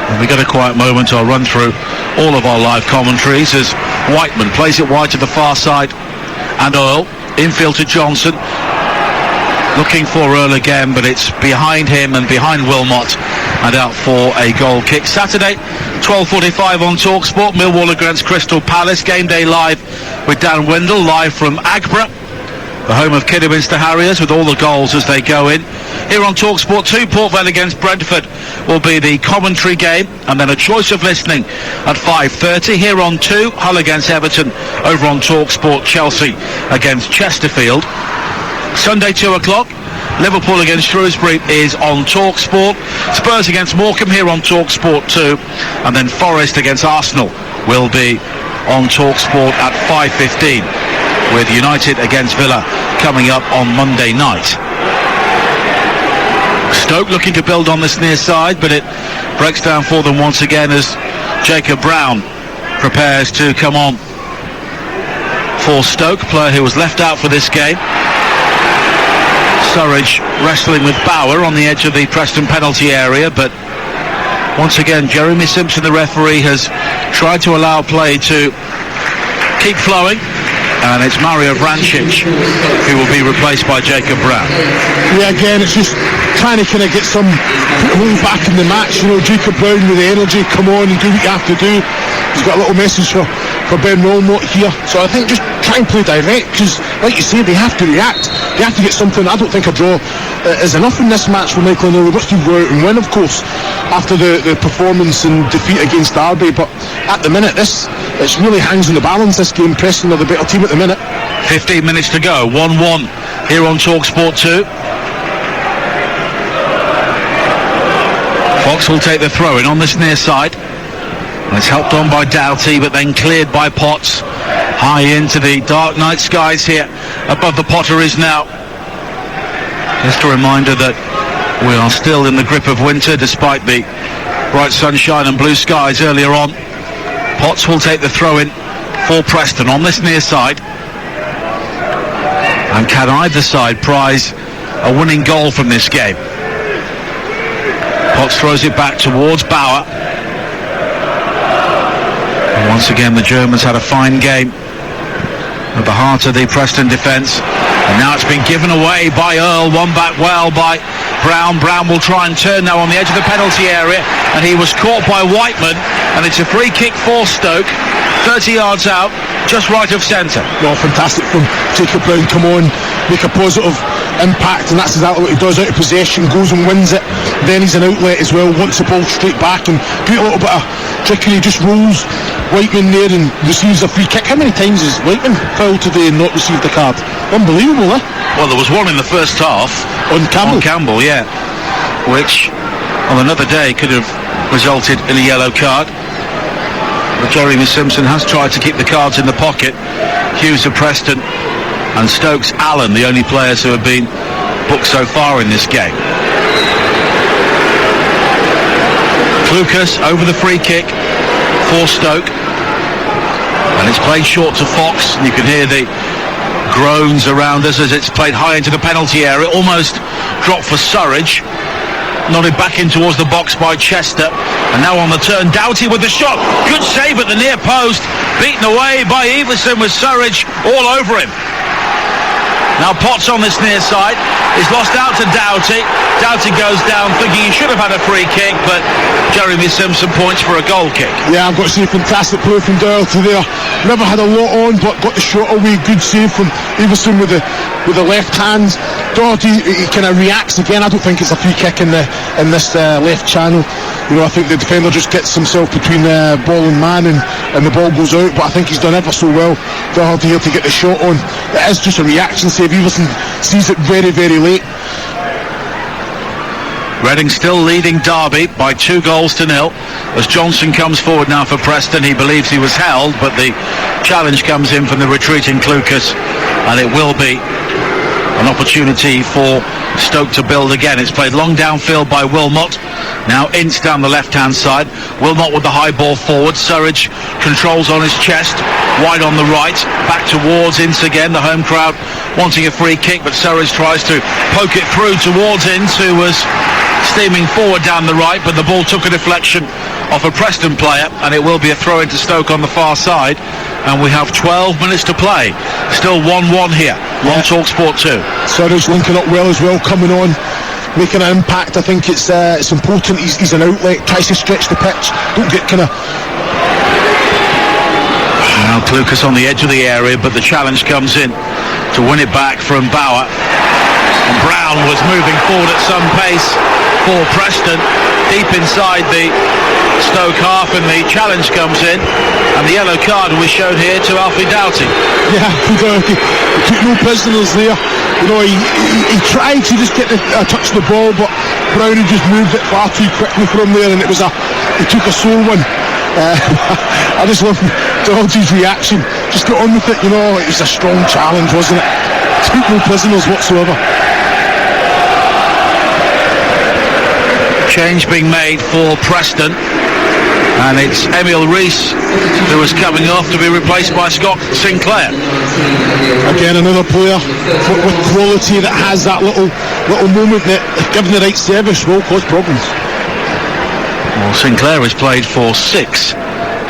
When we get a quiet moment, I'll run through all of our live commentaries as Whiteman plays it wide to the far side, and Earl infield to Johnson, looking for Earl again, but it's behind him and behind Wilmot, and out for a goal kick. Saturday, 12:45 on TalkSport, Millwall against Crystal Palace. Game day live with Dan Windle, live from Agbra, the home of Kidderminster Harriers, with all the goals as they go in. Here on TalkSport 2, Port Vale against Brentford will be the commentary game, and then a choice of listening at 5:30. Here on 2, Hull against Everton. Over on TalkSport, Chelsea against Chesterfield. Sunday 2 o'clock, Liverpool against Shrewsbury is on TalkSport. Spurs against Morecambe here on TalkSport 2, and then Forest against Arsenal will be on TalkSport at 5:15, with United against Villa coming up on Monday night. Stoke looking to build on this near side, but it breaks down for them once again as Jacob Brown prepares to come on for Stoke, player who was left out for this game. Surridge wrestling with Bauer on the edge of the Preston penalty area, but once again Jeremy Simpson, the referee, has tried to allow play to keep flowing, and it's Mario Vrancic who will be replaced by Jacob Brown. Yeah, again, it's just trying to kind of get some foothold back in the match. You know, Jacob Brown with the energy, come on and do what you have to do. He's got a little message for Ben Wilmot here. So I think just try and play direct, because like you say, they have to react. They have to get something. I don't think a draw is enough in this match for Michael O'Neill. We've got to go out and win, of course, after the performance and defeat against Derby. But at the minute, it really hangs on the balance, this game. Preston are the better team at the minute. 15 minutes to go, 1-1 here on TalkSport 2. Fox will take the throw in on this near side. It's helped on by Doughty, but then cleared by Potts. High into the dark night skies here above the Potteries now. Just a reminder that we are still in the grip of winter despite the bright sunshine and blue skies earlier on. Potts will take the throw in for Preston on this near side. And can either side prize a winning goal from this game? Potts throws it back towards Bauer. And once again, the Germans had a fine game at the heart of the Preston defence. And now it's been given away by Earl. One back well by Brown. Brown will try and turn now on the edge of the penalty area, and he was caught by Whiteman, and it's a free kick for Stoke, 30 yards out, just right of centre. Well, fantastic from Jacob Brown. Come on, make a positive impact, and that's exactly what he does. Out of possession, goes and wins it. Then he's an outlet as well, wants the ball straight back, and do a little bit of trickery, just rolls Whiteman there and receives a free kick. How many times has Whiteman fouled today and not received a card? Unbelievable, eh? Well, there was one in the first half on Campbell, yeah, which on another day could have resulted in a yellow card. But Jeremy Simpson has tried to keep the cards in the pocket. Hughes of Preston and Stokes Allen, the only players who have been booked so far in this game. Lucas over the free kick for Stoke, and it's played short to Fox, and you can hear the groans around us as it's played high into the penalty area. Almost dropped for Surridge, nodded back in towards the box by Chester, and now on the turn Doughty with the shot. Good save at the near post, beaten away by Everson with Surridge all over him. Now Potts on this near side, he's lost out to Doughty. Doughty goes down thinking he should have had a free kick, but Jeremy Simpson points for a goal kick. Yeah, I've got to say, fantastic play from Doughty there. Never had a lot on, but got the shot away. Good save from Everson with the left hand. Doughty, he kind of reacts again. I don't think it's a free kick in this left channel. You know, I think the defender just gets himself between ball and man, and the ball goes out. But I think he's done ever so well, Doherty, here to get the shot on. It is just a reaction save. Everson sees it very, very late. Reading still leading Derby by 2-0 as Johnson comes forward now for Preston. He believes he was held, but the challenge comes in from the retreating Clucas, and it will be An opportunity for Stoke to build again. It's played long downfield by Wilmot. Now Ince down the left-hand side. Wilmot with the high ball forward. Surridge controls on his chest. Wide on the right. Back towards Ince again. The home crowd wanting a free kick, but Surridge tries to poke it through towards Ince, who was steaming forward down the right, but the ball took a deflection off a Preston player, and it will be a throw into Stoke on the far side. And we have 12 minutes to play. Still 1-1 here on TalkSport 2. Surridge linking up well as well, coming on, making an impact. I think it's important. He's an outlet, tries to stretch the pitch. Don't get kind of... Now Clucas on the edge of the area, but the challenge comes in to win it back from Bauer. And Brown was moving forward at some pace for Preston, deep inside the Stoke half, and the challenge comes in, and the yellow card was shown here to Alfie Doughty. Yeah, he took no prisoners there. You know, he tried to just get a touch of the ball, but Brown had just moved it far too quickly for him there, and he took a sore one. I just love Doughty's reaction. Just get on with it, you know. It was a strong challenge, wasn't it? Took no prisoners whatsoever. Change being made for Preston, and it's Emil Rees who is coming off to be replaced by Scott Sinclair. Again, another player with quality that has that little moment that, given the right service, will cause problems. Well, Sinclair has played for 6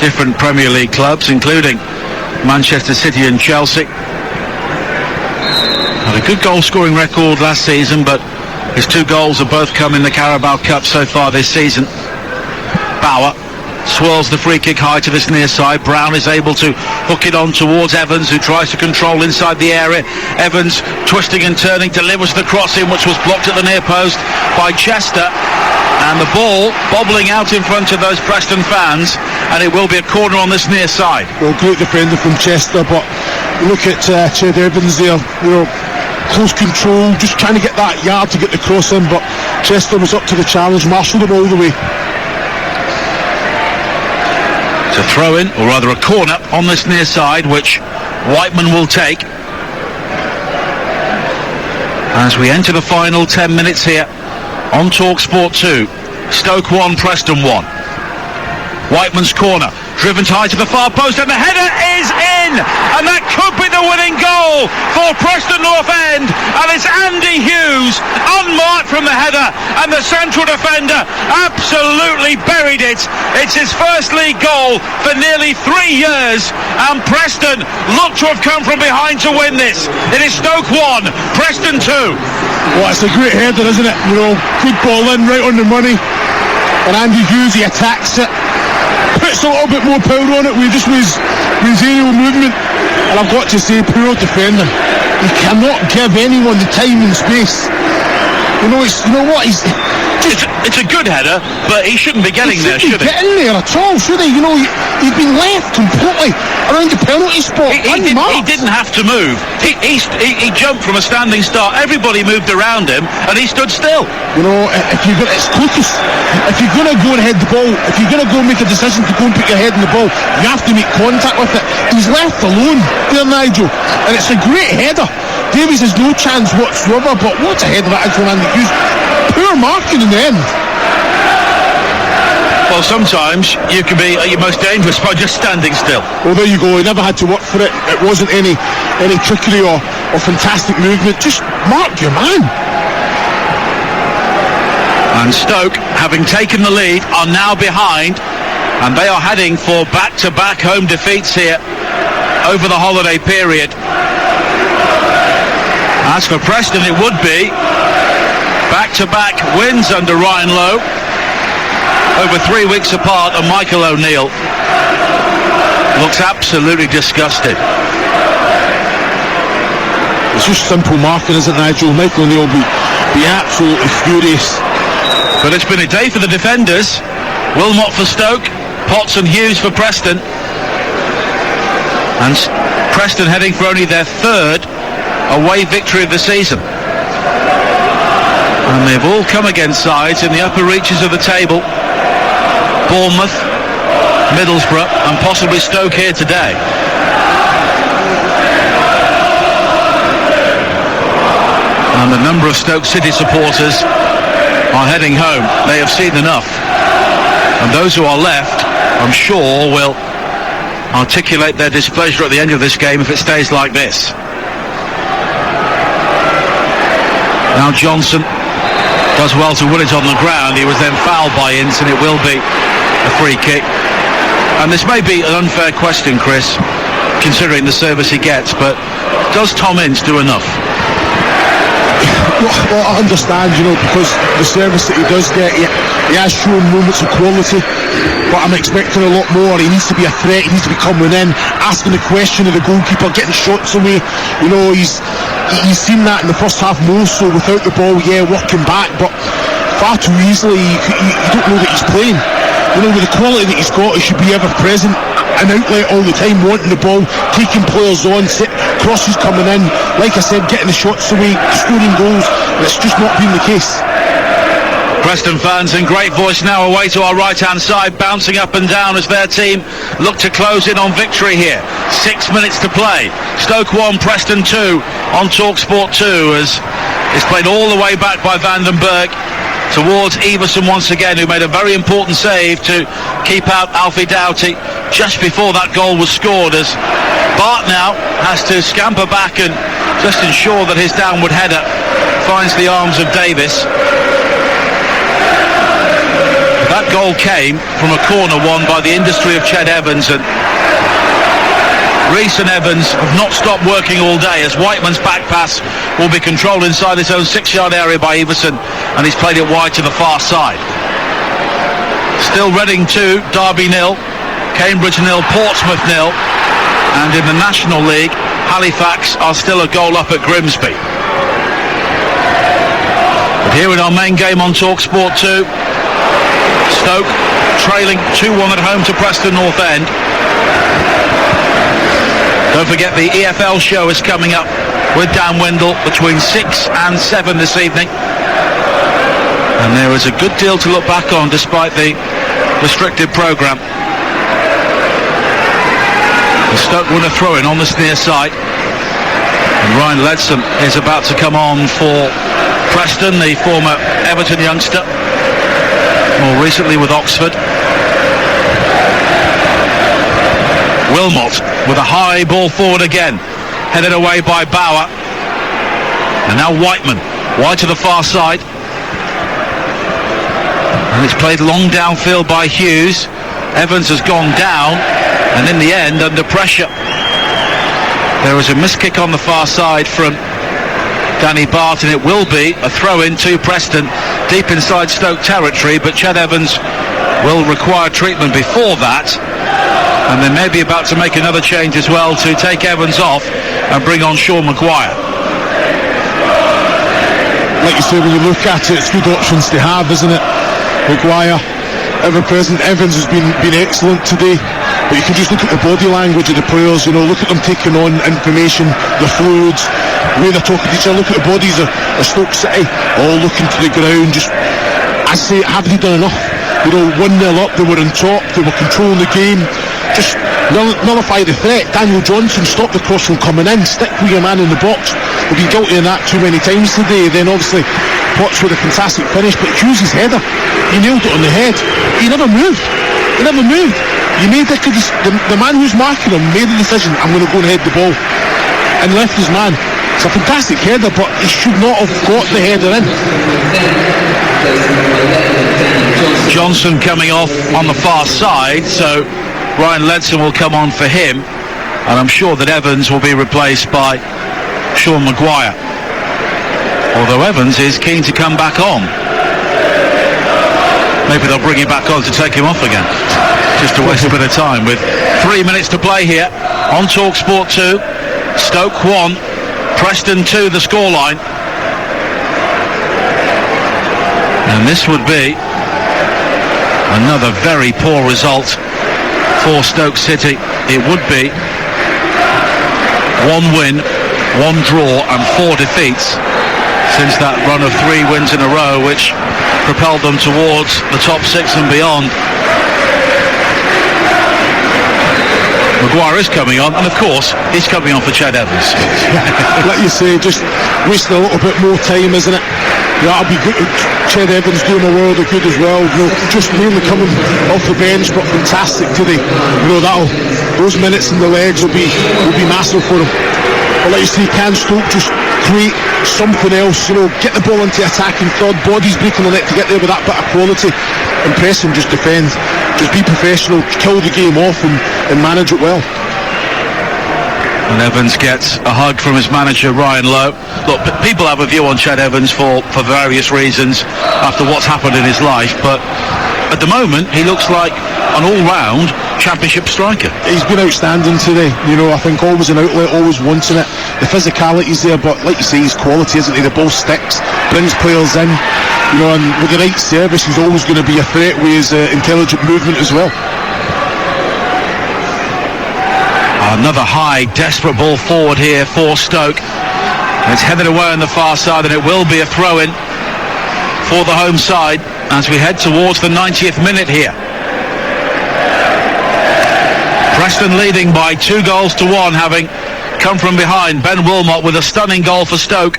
different Premier League clubs, including Manchester City and Chelsea. Had a good goal-scoring record last season, but his 2 goals have both come in the Carabao Cup so far this season. Bauer swirls the free kick high to this near side. Brown is able to hook it on towards Evans, who tries to control inside the area. Evans twisting and turning, delivers the cross in, which was blocked at the near post by Chester. And the ball bobbling out in front of those Preston fans, and it will be a corner on this near side. Well, great defender from Chester, but look at Ched Evans there. You know, close control, just trying to get that yard to get the cross in, but Chester was up to the challenge, marshalled him all the way. It's a throw in, or rather a corner on this near side, which Whiteman will take. As we enter the final 10 minutes here on TalkSport 2, Stoke 1, Preston 1. Whiteman's corner, driven high to the far post, and the header is in, and that could be the winning goal for Preston North End, and it's Andy Hughes, unmarked from the header, and the central defender absolutely buried it. It's his first league goal for nearly 3 years, and Preston look to have come from behind to win this. It is Stoke 1, Preston 2. Well, it's a great header, isn't it? You know, good ball in, right on the money, and Andy Hughes, he attacks it, puts a little bit more power on it with just his aerial movement, and I've got to say, poor defender. He cannot give anyone the time and space. You know, it's a good header, but he shouldn't be getting there, should he? Getting there at all, should he? You know, he's been left completely around the penalty spot. He didn't have to move. He jumped from a standing start. Everybody moved around him, and he stood still. You know, it's Clucas. If you're going to go and head the ball, if you're going to go and make a decision to go and put your head in the ball, you have to make contact with it. He's left alone there, Nigel, and it's a great header. Davies has no chance whatsoever, but what a header that is from Andy Hughes. Poor marking in the end. Well, sometimes you can be at your most dangerous by just standing still. Well, there you go. He never had to work for it. It wasn't any trickery or fantastic movement. Just mark your man. And Stoke, having taken the lead, are now behind, and they are heading for back-to-back home defeats here over the holiday period. As for Preston, it would be back-to-back wins under Ryan Lowe over 3 weeks apart, and Michael O'Neill looks absolutely disgusted. It's just simple marking, isn't it, Nigel? Michael O'Neill will be absolutely furious. But it's been a day for the defenders. Wilmot for Stoke, Potts and Hughes for Preston. And Preston heading for only their 3rd away victory of the season. And they've all come against sides in the upper reaches of the table. Bournemouth, Middlesbrough and possibly Stoke here today. And the number of Stoke City supporters are heading home. They have seen enough. And those who are left, I'm sure, will articulate their displeasure at the end of this game if it stays like this. Now Johnson does well to win it on the ground. He was then fouled by Ince, and it will be a free kick. And this may be an unfair question, Chris, considering the service he gets, but does Tom Ince do enough? Well, I understand, because the service that he does get, he has shown moments of quality, but I'm expecting a lot more. He needs to be a threat. He needs to be coming in, asking the question of the goalkeeper, getting shots away. He's seen that in the first half more so without the ball, working back, but far too easily you don't know that he's playing. With the quality that he's got, he should be ever present, an outlet all the time, wanting the ball, taking players on, crosses coming in, like I said, getting the shots away, scoring goals, and it's just not been the case. Preston fans in great voice now away to our right hand side, bouncing up and down as their team look to close in on victory here. 6 minutes to play. Stoke 1, Preston 2 on TalkSport 2 as it's played all the way back by Van den Berg towards Everson once again, who made a very important save to keep out Alfie Doughty just before that goal was scored, as Bart now has to scamper back and just ensure that his downward header finds the arms of Davis. That goal came from a corner won by the industry of Ched Evans, and Rees and Evans have not stopped working all day as Whiteman's back pass will be controlled inside his own 6-yard area by Everson, and he's played it wide to the far side. Still Reading 2, Derby 0, Cambridge 0, Portsmouth 0, and in the National League, Halifax are still a goal up at Grimsby. But here in our main game on TalkSport 2, Stoke trailing 2-1 at home to Preston North End. Don't forget the EFL show is coming up with Dan Windle between 6 and 7 this evening. And there is a good deal to look back on despite the restricted programme. The Stoke winner throw-in on the near side. And Ryan Ledson is about to come on for Preston, the former Everton youngster, more recently with Oxford. Wilmot with a high ball forward again, headed away by Bauer, and now Whiteman wide to the far side, and it's played long downfield by Hughes. Evans has gone down, and in the end, under pressure, there was a missed kick on the far side from Danny Bart, and it will be a throw-in to Preston deep inside Stoke territory, but Ched Evans will require treatment before that, and they may be about to make another change as well to take Evans off and bring on Sean Maguire. Like you say, when you look at it, it's good options to have, isn't it? Maguire, ever present. Evans has been excellent today, but you can just look at the body language of the players, look at them taking on information, the fluids, the way they're talking to each other. Look at the bodies of Stoke City, all looking to the ground. Just, I say, have they done enough? 1-0 up, they were on top, they were controlling the game. Just nullify the threat. Daniel Johnson, stop the cross from coming in, stick with your man in the box. We've been guilty of that too many times today. Then obviously Potts with a fantastic finish, but Hughes' header, he nailed it on the head. He never moved. You made the man who's marking him made the decision, I'm going to go and head the ball, and left his man. It's a fantastic header, but he should not have got the header in. Johnson coming off on the far side, so Ryan Ledson will come on for him, and I'm sure that Evans will be replaced by Sean Maguire, although Evans is keen to come back on. Maybe they'll bring him back on to take him off again, just to waste a bit of time. With 3 minutes to play here on TalkSport 2, Stoke 1, Preston 2 the scoreline, and this would be another very poor result for Stoke City. It would be 1 win, 1 draw and 4 defeats since that run of 3 wins in a row, which propelled them towards the top 6 and beyond. Maguire is coming on, and of course he's coming on for Ched Evans. Like you say, just wasting a little bit more time, isn't it? That'll be good. Ched Evans doing a world of good as well. Just mainly coming off the bench, but fantastic today. Those minutes in the legs will be massive for him. But like you say, can Stoke just create something else? Get the ball into attacking third, bodies breaking the net to get there with that bit of quality. And Preston just defend, just be professional, kill the game off and manage it well. And Evans gets a hug from his manager, Ryan Lowe. Look, people have a view on Ched Evans for various reasons after what's happened in his life, but at the moment he looks like an all-round championship striker. He's been outstanding today. I think always an outlet, always wanting it. The physicality's there, but like you say, his quality, isn't he? The ball sticks, brings players in, and with the right service, he's always going to be a threat with his intelligent movement as well. Another high, desperate ball forward here for Stoke. It's headed away on the far side, and it will be a throw-in for the home side as we head towards the 90th minute here. Preston leading by 2-1, having come from behind. Ben Wilmot with a stunning goal for Stoke,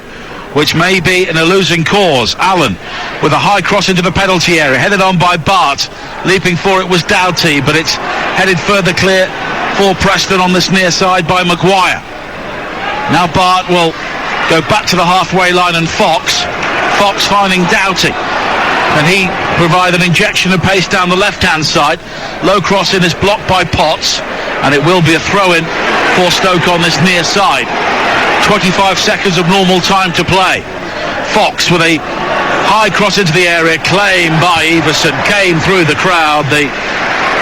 which may be in a losing cause. Allen with a high cross into the penalty area, headed on by Bart. Leaping for it was Doughty, but it's headed further clear for Preston on this near side by Maguire. Now Bart will go back to the halfway line, and Fox finding Doughty, and he provide an injection of pace down the left hand side. Low cross in is blocked by Potts, and it will be a throw-in for Stoke on this near side. 25 seconds of normal time to play. Fox with a high cross into the area, claimed by Everson, came through the crowd. The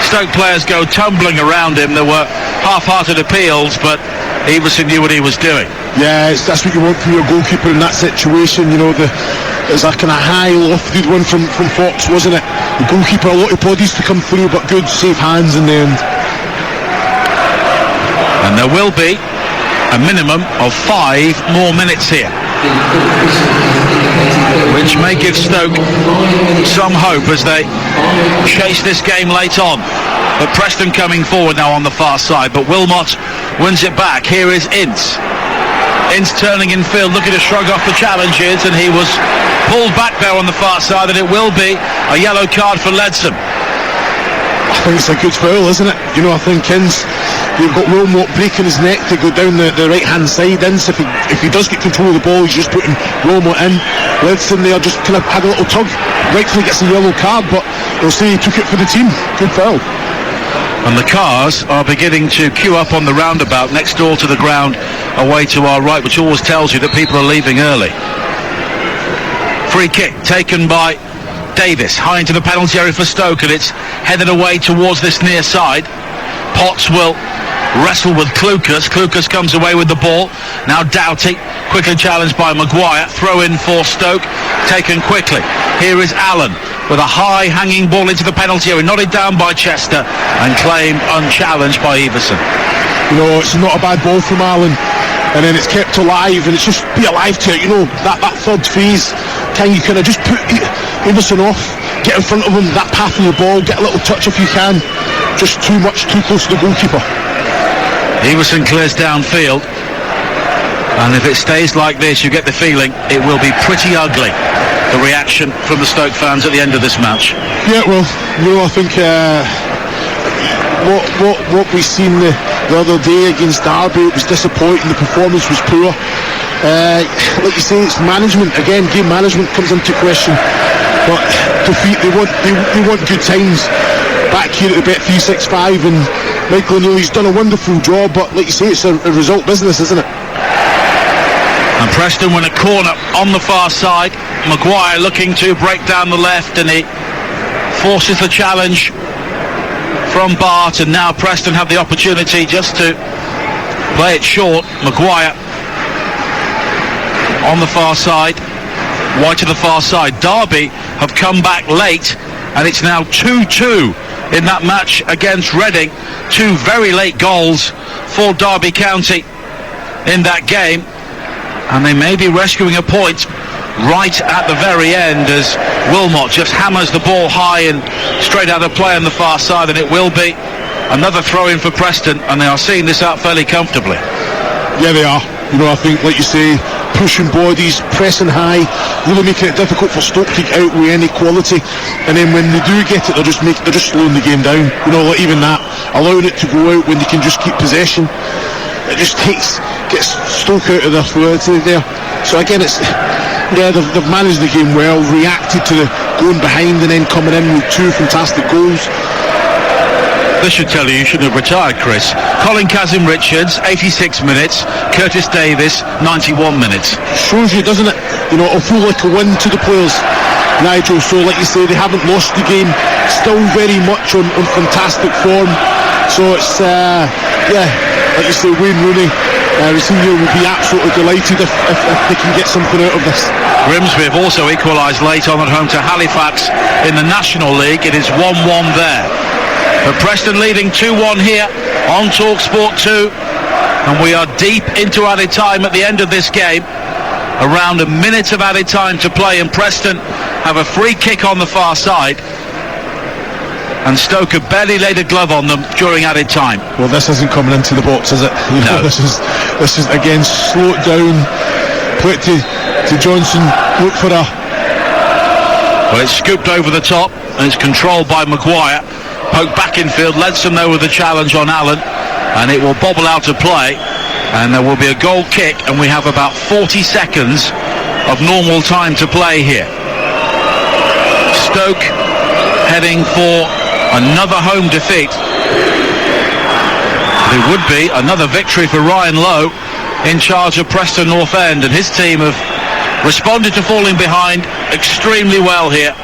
Stoke players go tumbling around him. There were half-hearted appeals, but Everson knew what he was doing. Yeah, that's what you want from your goalkeeper in that situation. There's a kind of high, lofted one from Fox, wasn't it? The goalkeeper, a lot of bodies to come through, but good, safe hands in the end. And there will be a minimum of 5 more minutes here, which may give Stoke some hope as they chase this game late on. But Preston coming forward now on the far side, but Wilmot wins it back. Here is Ince turning in field, looking to shrug off the challenges, and he was pulled back there on the far side, and it will be a yellow card for Ledson. I think it's a good foul, isn't it? I think Ince, you've got Wilmot breaking his neck to go down the right hand side. Ince, if he does get control of the ball, he's just putting Wilmot in. Ledson there just kind of had a little tug, rightfully gets a yellow card, but they'll say he took it for the team. Good foul. And the cars are beginning to queue up on the roundabout next door to the ground away to our right, which always tells you that people are leaving early. Free kick taken by Davis, high into the penalty area for Stoke, and it's headed away towards this near side. Potts will wrestle with Klukas. Klukas comes away with the ball. Now Doughty, quickly challenged by Maguire. Throw in for Stoke, taken quickly. Here is Allen with a high hanging ball into the penalty area, nodded down by Chester and claimed unchallenged by Everson. It's not a bad ball from Allen, and then it's kept alive, and it's just be alive to it. That third phase, can you kind of just put Everson off, get in front of him, that path of the ball, get a little touch if you can. Just too close to the goalkeeper. Everson clears downfield, and if it stays like this, you get the feeling it will be pretty ugly, the reaction from the Stoke fans at the end of this match. Yeah, well, I think what we seen the other day against Derby, it was disappointing. The performance was poor. Like you say, it's management again. Game management comes into question. But defeat, they want good times back here at the Bet365, and Michael O'Neill, he's done a wonderful job. But like you say, it's a result business, isn't it? And Preston win a corner on the far side. Maguire looking to break down the left, and he forces the challenge from Bart, and now Preston have the opportunity just to play it short. Maguire on the far side, wide to the far side. Derby have come back late, and it's now 2-2 in that match against Reading. 2 very late goals for Derby County in that game, and they may be rescuing a point right at the very end as Wilmot just hammers the ball high and straight out of play on the far side, and it will be Another throw-in for Preston, and they are seeing this out fairly comfortably. Yeah, they are. You know, I think, like you say, pushing bodies, pressing high, really making it difficult for Stoke to get out with any quality. And then when they do get it, they're just slowing the game down. You know, like even that, allowing it to go out when they can just keep possession. It just gets Stoke out of their fluidity there. So again, they've managed the game well, reacted to the going behind and then coming in with 2 fantastic goals. This should tell you shouldn't have retired, Chris. Colin Kazim-Richards, 86 minutes. Curtis Davis, 91 minutes. Shows you, doesn't it? You know, it'll feel like a win to the players, Nigel. So, like you say, they haven't lost the game. Still very much on fantastic form. So it's, like you say, Wayne Rooney, Rosenior will be absolutely delighted if they can get something out of this. Grimsby have also equalised late on at home to Halifax in the National League. It is 1-1 there. But Preston leading 2-1 here on TalkSport 2, and we are deep into added time at the end of this game. Around a minute of added time to play, and Preston have a free kick on the far side, and Stoke have barely laid a glove on them during added time. Well, this isn't coming into the box, is it? No. This is again, slow it down, play it to Johnson, look for a... Well, it's scooped over the top, and it's controlled by Maguire. Poke back in field, lets them know with the challenge on Allen, and it will bobble out of play, and there will be a goal kick, and we have about 40 seconds of normal time to play here. Stoke heading for another home defeat. It would be another victory for Ryan Lowe in charge of Preston North End, and his team have responded to falling behind extremely well here,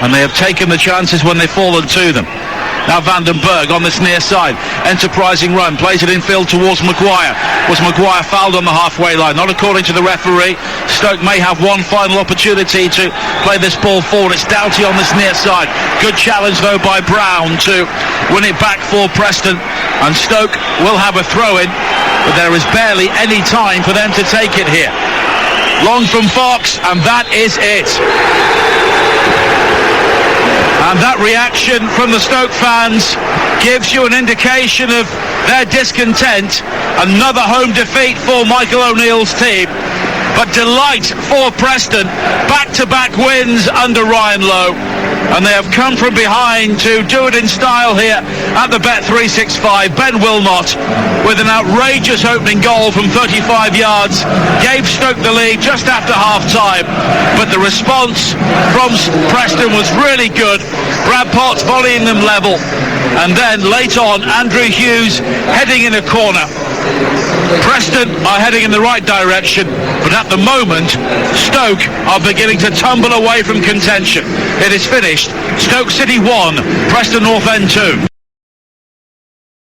and they have taken the chances when they've fallen to them. Now Vandenberg on this near side, enterprising run, plays it in field towards Maguire. Was Maguire fouled on the halfway line? Not according to the referee. Stoke may have one final opportunity to play this ball forward. It's Doughty on this near side. Good challenge though by Brown to win it back for Preston, and Stoke will have a throw in, but there is barely any time for them to take it here. Long from Fox, and that is it. And that reaction from the Stoke fans gives you an indication of their discontent. Another home defeat for Michael O'Neill's team. But delight for Preston. Back-to-back wins under Ryan Lowe. And they have come from behind to do it in style here at the Bet365. Ben Wilmot with an outrageous opening goal from 35 yards gave Stoke the lead just after half-time. But the response from Preston was really good. Brad Potts volleying them level. And then late on, Andrew Hughes heading in a corner. Preston are heading in the right direction, but at the moment Stoke are beginning to tumble away from contention. It is finished. Stoke City 1, Preston North End 2.